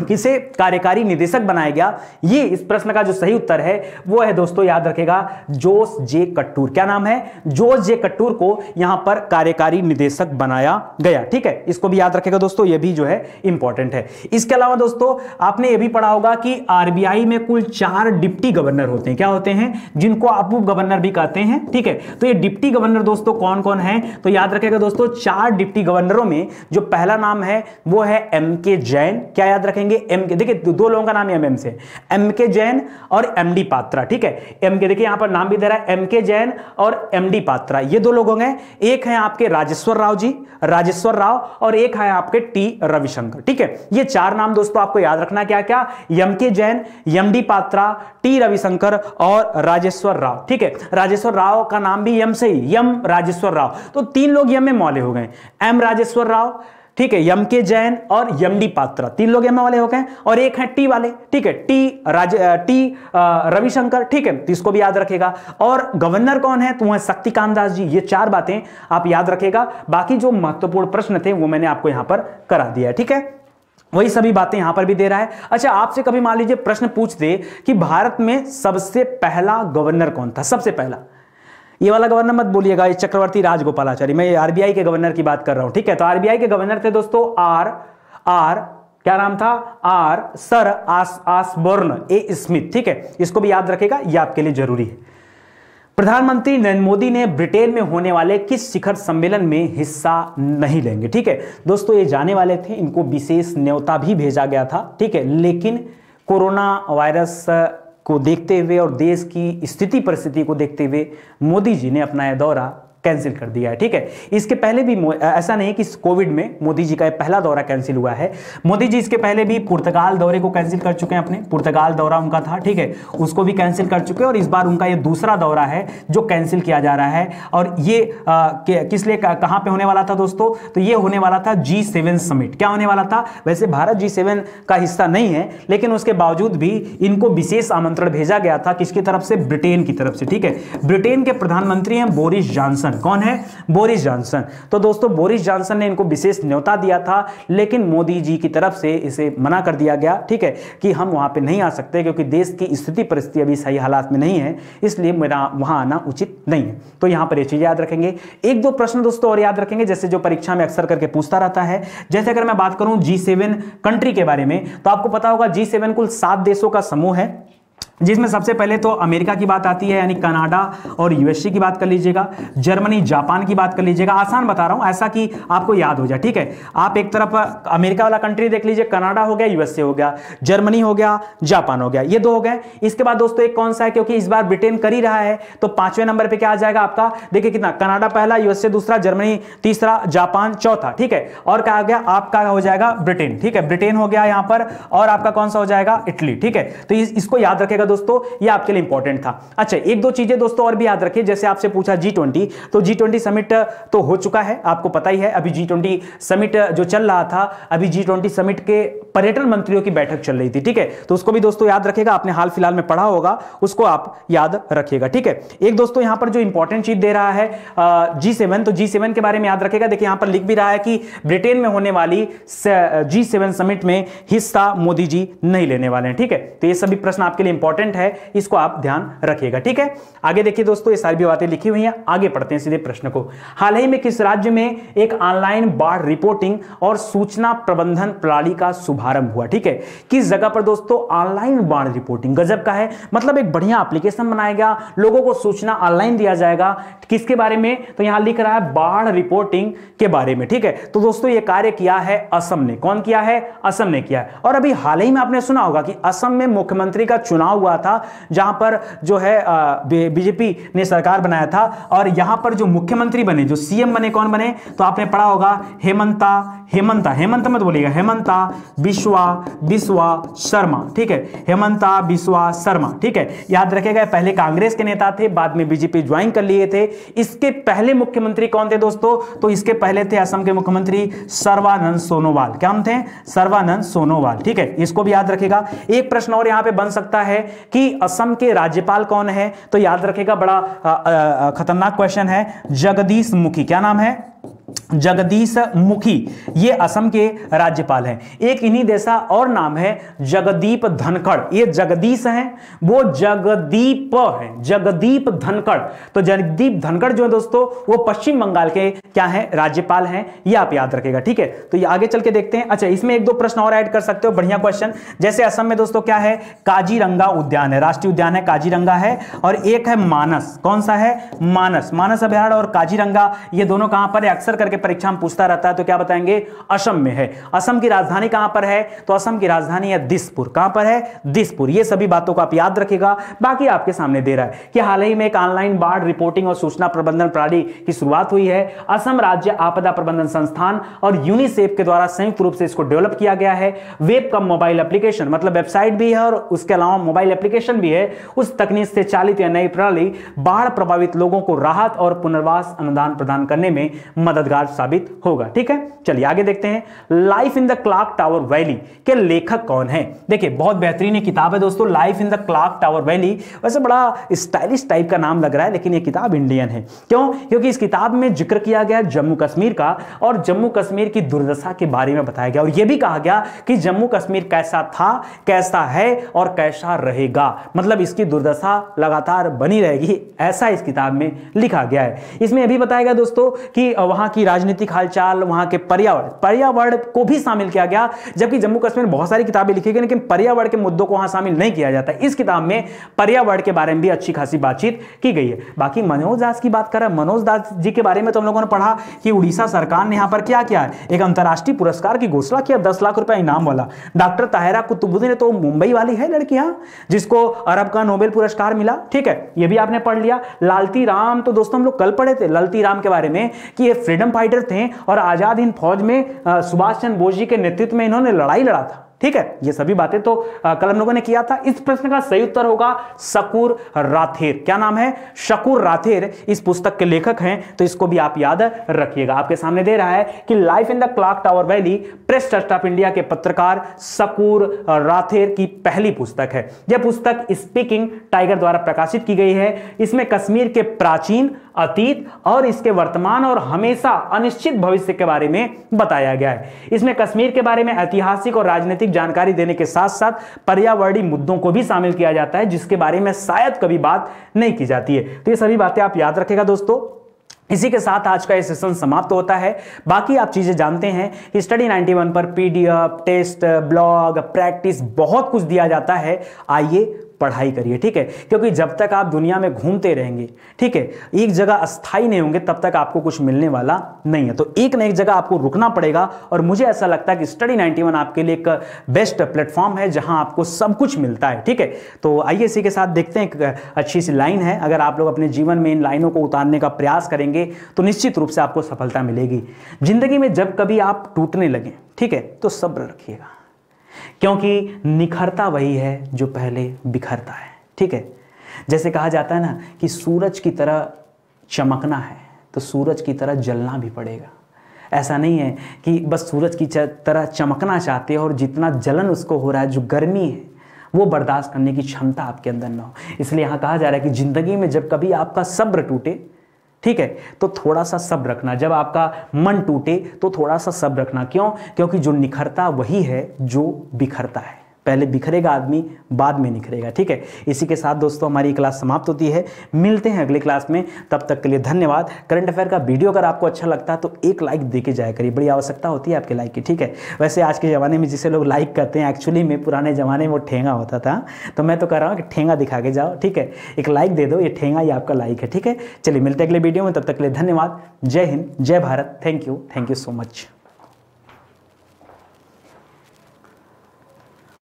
किसे कार्यकारी निदेशक बनाया गया? ये इस प्रश्न का जो सही उत्तर है वो है दोस्तों, याद रखेगा, जोस जे कट्टूर। क्या नाम है? जोस जे कट्टूर को यहां पर कार्यकारी निदेशक बनाया गया। ठीक है, इसको भी याद रखेगा दोस्तों, ये भी जो है इंपॉर्टेंट है। इसके अलावा दोस्तों आपने ये भी पढ़ा होगा कि आरबीआई में कुल 4 डिप्टी गवर्नर होते हैं। क्या होते हैं? जिनको आप उप गवर्नर भी कहते हैं। ठीक है, तो ये डिप्टी गवर्नर दोस्तों कौन कौन है? तो याद रखेगा दोस्तों, 4 डिप्टी गवर्नरों में जो पहला नाम है वो है एमके जैन। क्या याद रखेंगे? एमके। देखिए दो लोगों का नाम एमएम से, एमके जैन और एमडी पात्रा। ठीक है, एमके देखिए यहां पर नाम भी दे रहा है, एमके जैन और एमडी पात्रा, ये 2 लोग होंगे। एक है आपके राजेश्वर राव जी, राजेश्वर राव, और एक है आपके टी रविशंकर। ठीक है, ये 4 नाम दोस्तों आपको याद रखना। क्या क्या? M K Jain, M D Patra, T Ravishankar और राजेश्वर राव। ठीक है, राजेश्वर राव का नाम भी यम से ही, यम राजेश्वर राव। तो 3 लोग यम में मौले हो गए, एम राजेश्वर राव, ठीक है, यम के जैन और यमडी पात्रा, 3 लोग एम वाले हो गए। और एक है टी वाले। ठीक है, टी रविशंकर। ठीक है, तो इसको भी याद रखेगा। और गवर्नर कौन है? तो वह शक्तिकांत दास जी। ये 4 बातें आप याद रखेगा। बाकी जो महत्वपूर्ण प्रश्न थे वो मैंने आपको यहां पर करा दिया है। ठीक है, वही सभी बातें यहां पर भी दे रहा है। अच्छा, आपसे कभी मान लीजिए प्रश्न पूछ दे कि भारत में सबसे पहला गवर्नर कौन था? सबसे पहला, ये वाला गवर्नर मत बोलिएगा, ये चक्रवर्ती राजगोपालाचारी, मैं आरबीआई के गवर्नर की बात कर रहा हूं। ठीक है, तो आरबीआई के गवर्नर थे दोस्तों क्या नाम था? Sir Osborne A Smith. ठीक है, इसको भी याद रखेगा, ये आपके लिए जरूरी है। प्रधानमंत्री नरेंद्र मोदी ने ब्रिटेन में होने वाले किस शिखर सम्मेलन में हिस्सा नहीं लेंगे? ठीक है दोस्तों, ये जाने वाले थे, इनको विशेष न्योता भी भेजा गया था। ठीक है, लेकिन कोरोना वायरस को देखते हुए और देश की स्थिति परिस्थिति को देखते हुए मोदी जी ने अपना यह दौरा कैंसिल कर दिया है। ठीक है, इसके पहले भी ऐसा नहीं कि कोविड में मोदी जी का पहला दौरा कैंसिल हुआ है। मोदी जी इसके पहले भी पुर्तगाल दौरे को कैंसिल कर चुके हैं। अपने पुर्तगाल दौरा उनका था, ठीक है, उसको भी कैंसिल कर चुके हैं। और इस बार उनका ये दूसरा दौरा है जो कैंसिल किया जा रहा है। और ये किस लिए, कहां पे होने वाला था दोस्तों? तो ये होने वाला था G7 समिट। क्या होने वाला था? वैसे भारत G7 का हिस्सा नहीं है, लेकिन उसके बावजूद भी इनको विशेष आमंत्रण भेजा गया था। किसकी तरफ से? ब्रिटेन की तरफ से। ठीक है, ब्रिटेन के प्रधानमंत्री हैं बोरिस जॉनसन। कौन है? Boris Johnson. तो दोस्तों बोरिस जॉनसन ने इनको विशेष न्योता दिया था, लेकिन मोदी जी की तरफ से इसे मना कर दिया गया। ठीक है, कि हम वहां पे नहीं आ सकते क्योंकि देश की स्थिति परिस्थिति अभी सही हालात में नहीं है, इसलिए मेरा वहां आना उचित नहीं है। तो यहां पर ये चीज याद रखेंगे। 1-2 प्रश्न दोस्तों और याद रखेंगे, जैसे जो परीक्षा में अक्सर करके पूछता रहता है। जैसे अगर मैं बात करूं G7 कंट्री के बारे में, तो आपको पता होगा G7 कुल 7 देशों का समूह है। जिसमें सबसे पहले तो अमेरिका की बात आती है, यानी कनाडा और यूएसए की बात कर लीजिएगा, जर्मनी जापान की बात कर लीजिएगा। आसान बता रहा हूं ऐसा कि आपको याद हो जाए, ठीक है। आप एक तरफ अमेरिका वाला कंट्री देख लीजिए, कनाडा हो गया, यूएसए हो गया, जर्मनी हो गया, जापान हो गया, ये दो हो गए। इसके बाद दोस्तों एक कौन सा है, क्योंकि इस बार ब्रिटेन कर ही रहा है, तो 5वें नंबर पे क्या आ जाएगा आपका, देखिए कितना, कनाडा पहला, यूएसए दूसरा, जर्मनी तीसरा, जापान चौथा, ठीक है। और क्या आ गया आपका, हो जाएगा ब्रिटेन, ठीक है, ब्रिटेन हो गया यहां पर। और आपका कौन सा हो जाएगा, इटली, ठीक है। तो इसको याद रखेगा दोस्तों, ये आपके लिए इंपॉर्टेंट था। अच्छा, एक दो चीजें दोस्तों और भी याद रखिए, जैसे आपसे पूछा G20, तो G20 समिट तो हो चुका है, आपको पता ही है। अभी G20 समिट जो चल रहा था, अभी G20 समिट के पर्यटन मंत्रियों की बैठक चल रही थी, ठीक है। तो उसको भी दोस्तों याद रखेगा, आपने हाल फिलहाल में पढ़ा होगा, उसको आप याद रखिएगा, ठीक है। एक दोस्तों यहां पर जो इंपॉर्टेंट चीज दे रहा है G7, तो G7 के बारे में याद रखेगा। देखिए यहां पर लिख भी रहा है कि ब्रिटेन में होने वाली G7 समिट में हिस्सा मोदी जी नहीं लेने वाले हैं, ठीक है। तो ये सभी प्रश्न आपके लिए इंपॉर्टेंट है, इसको आप ध्यान रखिएगा, ठीक है। आगे देखिए दोस्तों, ये सारी भी बातें लिखी हुई हैं, आगे पढ़ते हैं सीधे प्रश्न को। हाल ही में किस राज्य में एक ऑनलाइन बाढ़ रिपोर्टिंग और सूचना प्रबंधन प्रणाली का शुभारंभ हुआ, ठीक है। किस जगह पर दोस्तों ऑनलाइन बाढ़ रिपोर्टिंग, गजब का है, मतलब एक बढ़िया एप्लीकेशन बनाया गया, लोगों को सूचना ऑनलाइन दिया जाएगा, किसके बारे में, तो यहां लिख रहा है बाढ़ रिपोर्टिंग के बारे में, ठीक है। तो दोस्तों ये कार्य किया है असम ने, कौन किया है, असम ने किया है। और अभी हाल ही में आपने सुना होगा कि असम में मुख्यमंत्री का चुनाव हुआ था, जहां पर जो है बीजेपी ने सरकार बनाया था, और यहां पर जो मुख्यमंत्री बने, जो सीएम बने, कौन बने, तो आपने पढ़ा होगा हेमंत मत बोलिएगा, हेमंता बिस्वा शर्मा, ठीक है, हेमंता बिस्वा शर्मा, ठीक है। याद रखेगा, पहले कांग्रेस के नेता थे, बाद में बीजेपी ज्वाइन कर लिए थे। इसके पहले मुख्यमंत्री कौन थे दोस्तों, तो इसके पहले थे असम के मुख्यमंत्री सर्बानंद सोनोवाल, क्या नाम थे, सर्बानंद सोनोवाल, ठीक है। इसको भी याद रखेगा। एक प्रश्न और यहां पे बन सकता है कि असम के राज्यपाल कौन है, तो याद रखेगा, बड़ा खतरनाक क्वेश्चन है, जगदीश मुखी, क्या नाम है, जगदीश मुखी, ये असम के राज्यपाल हैं। एक इन्हीं जैसा और नाम है जगदीप धनखड़, ये जगदीश हैं, वो जगदीप है, जगदीप धनखड़। तो जगदीप धनखड़ जो है दोस्तों, वो पश्चिम बंगाल के क्या हैं, राज्यपाल हैं, ये आप याद रखेगा, ठीक है। तो ये आगे चल के देखते हैं। अच्छा, इसमें एक दो प्रश्न और ऐड कर सकते हो, बढ़िया क्वेश्चन। जैसे असम में दोस्तों क्या है, काजीरंगा उद्यान है, राष्ट्रीय उद्यान है, काजीरंगा है, और एक है मानस, कौन सा है, मानस अभयारण्य और काजीरंगा, ये दोनों कहां पर है, अक्सर करके परीक्षा में पूछता रहता है, तो क्या बताएंगे, असम में है। असम की राजधानी कहां पर है, तो असम की राजधानी है दिसपुर, कहां पर है, दिसपुर। ये सभी बातों को आप याद रखिएगा। बाकी आपके सामने दे रहा है कि हाल ही में एक ऑनलाइन बाढ़ रिपोर्टिंग और सूचना प्रबंधन प्रणाली की शुरुआत हुई है। असम राज्य आपदा प्रबंधन संस्थान और यूनिसेफ के द्वारा संयुक्त रूप से इसको डेवलप किया गया है। वेब कम मोबाइल एप्लीकेशन, मतलब वेबसाइट भी है और उसके अलावा मोबाइल एप्लीकेशन भी है। उस तकनीक से चालित यह नई प्रणाली बाढ़ प्रभावित लोगों को राहत और पुनर्वास अनुदान प्रदान करने में मददगार साबित होगा, ठीक है। चलिए आगे देखते हैं। Life in the clock tower valley के लेखक कौन है, देखिए बहुत बेहतरीन किताब है दोस्तों, life in the clock tower valley. वैसे बड़ा स्टाइलिश टाइप का नाम लग रहा है, लेकिन यह किताब इंडियन है। क्यों, क्योंकि इस किताब में जिक्र किया गया जम्मू कश्मीर का, और जम्मू कश्मीर की दुर्दशा के बारे में बताया गया, और यह भी कहा गया कि जम्मू कश्मीर कैसा था, कैसा है और कैसा रहेगा, मतलब इसकी दुर्दशा लगातार बनी रहेगी, ऐसा इस किताब में लिखा गया है। इसमें यह भी बताया गया दोस्तों कि वहां की राजनीतिक हालचाल, वहां के पर्यावरण को भी शामिल किया गया। जबकि जम्मू कश्मीर में बहुत सारी किताबें लिखी गई, लेकिन पर्यावरण के मुद्दों को वहां शामिल नहीं किया जाता। इस किताब में पर्यावरण के बारे में भी अच्छी खासी बातचीत की गई है। बाकी मनोज दास की बात करें, मनोज दास जी के बारे में तो हम लोगों ने पढ़ा कि उड़ीसा सरकार ने यहां पर क्या किया, एक अंतरराष्ट्रीय पुरस्कार की घोषणा किया, 10 लाख रुपए इनाम वाला। डॉक्टर ताहिरा कुतुबुद्दीन तो मुंबई वाली है लड़कियां, जिसको अरब का नोबेल पुरस्कार मिला, ठीक है, यह भी आपने पढ़ लिया। लालती राम तो दोस्तों हम लोग कल पढ़े थे लालती राम के बारे में कि ये फ्रीडम फाइटर थे और आजाद हिंद फौज में सुभाष चंद्र बोस जी के नेतृत्व में इन्होंने लड़ाई लड़ा था, ठीक है। ये सभी बातें तो कल हम लोगों ने किया था। इस प्रश्न का सही उत्तर होगा शकूर राथेर, क्या नाम है, शकूर राथेर इस पुस्तक के लेखक हैं, तो इसको भी आप याद रखिएगा। आपके सामने दे रहा है कि life in the clock tower valley press trust of India के पत्रकार शकूर राथेर की पहली पुस्तक है। यह पुस्तक स्पीकिंग टाइगर द्वारा प्रकाशित की गई है। इसमें कश्मीर के प्राचीन, अतीत और इसके वर्तमान और हमेशा अनिश्चित भविष्य के बारे में बताया गया है। इसमें कश्मीर के बारे में ऐतिहासिक और राजनीतिक जानकारी देने के साथ साथ पर्यावरणीय मुद्दों को भी शामिल किया जाता है, जिसके बारे में शायद कभी बात नहीं की जाती है। तो ये सभी बातें आप याद रखेगा दोस्तों। इसी के साथ आज का ये सेशन समाप्त होता है। बाकी आप चीजें जानते हैं कि स्टडी 91 पर पीडीएफ, टेस्ट, ब्लॉग, प्रैक्टिस बहुत कुछ दिया जाता है। आइए पढ़ाई करिए, ठीक है। क्योंकि जब तक आप दुनिया में घूमते रहेंगे, ठीक है, एक जगह अस्थाई नहीं होंगे, तब तक आपको कुछ मिलने वाला नहीं है। तो एक ना एक जगह आपको रुकना पड़ेगा और मुझे ऐसा लगता है कि स्टडी 91 आपके लिए एक बेस्ट प्लेटफॉर्म है जहां आपको सब कुछ मिलता है, ठीक है। तो आइए इसी के साथ देखते हैं, एक अच्छी सी लाइन है, अगर आप लोग अपने जीवन में इन लाइनों को उतारने का प्रयास करेंगे तो निश्चित रूप से आपको सफलता मिलेगी। जिंदगी में जब कभी आप टूटने लगे, ठीक है, तो सब्र रखिएगा, क्योंकि निखरता वही है जो पहले बिखरता है, ठीक है। जैसे कहा जाता है ना कि सूरज की तरह चमकना है तो सूरज की तरह जलना भी पड़ेगा। ऐसा नहीं है कि बस सूरज की तरह चमकना चाहते हो और जितना जलन उसको हो रहा है, जो गर्मी है वो बर्दाश्त करने की क्षमता आपके अंदर ना हो। इसलिए यहाँ कहा जा रहा है कि जिंदगी में जब कभी आपका सब्र टूटे, ठीक है, तो थोड़ा सा सब्र रखना। जब आपका मन टूटे तो थोड़ा सा सब्र रखना। क्यों? क्योंकि जो निखरता वही है जो बिखरता है। पहले बिखरेगा आदमी, बाद में निखरेगा, ठीक है। इसी के साथ दोस्तों हमारी क्लास समाप्त होती है। मिलते हैं अगली क्लास में, तब तक के लिए धन्यवाद। करंट अफेयर का वीडियो अगर आपको अच्छा लगता है तो एक लाइक दे के जाया करिए, बड़ी आवश्यकता होती है आपके लाइक की, ठीक है। वैसे आज के ज़माने में जिसे लोग लाइक करते हैं, एक्चुअली में पुराने ज़माने में वो ठेंगा होता था, तो मैं तो कह रहा हूँ कि ठेंगा दिखा के जाओ, ठीक है। एक लाइक दे दो, ये ठेंगा ही आपका लाइक है, ठीक है। चलिए मिलते हैं अगले वीडियो में, तब तक के लिए धन्यवाद। जय हिंद, जय Bharat. Thank you so much.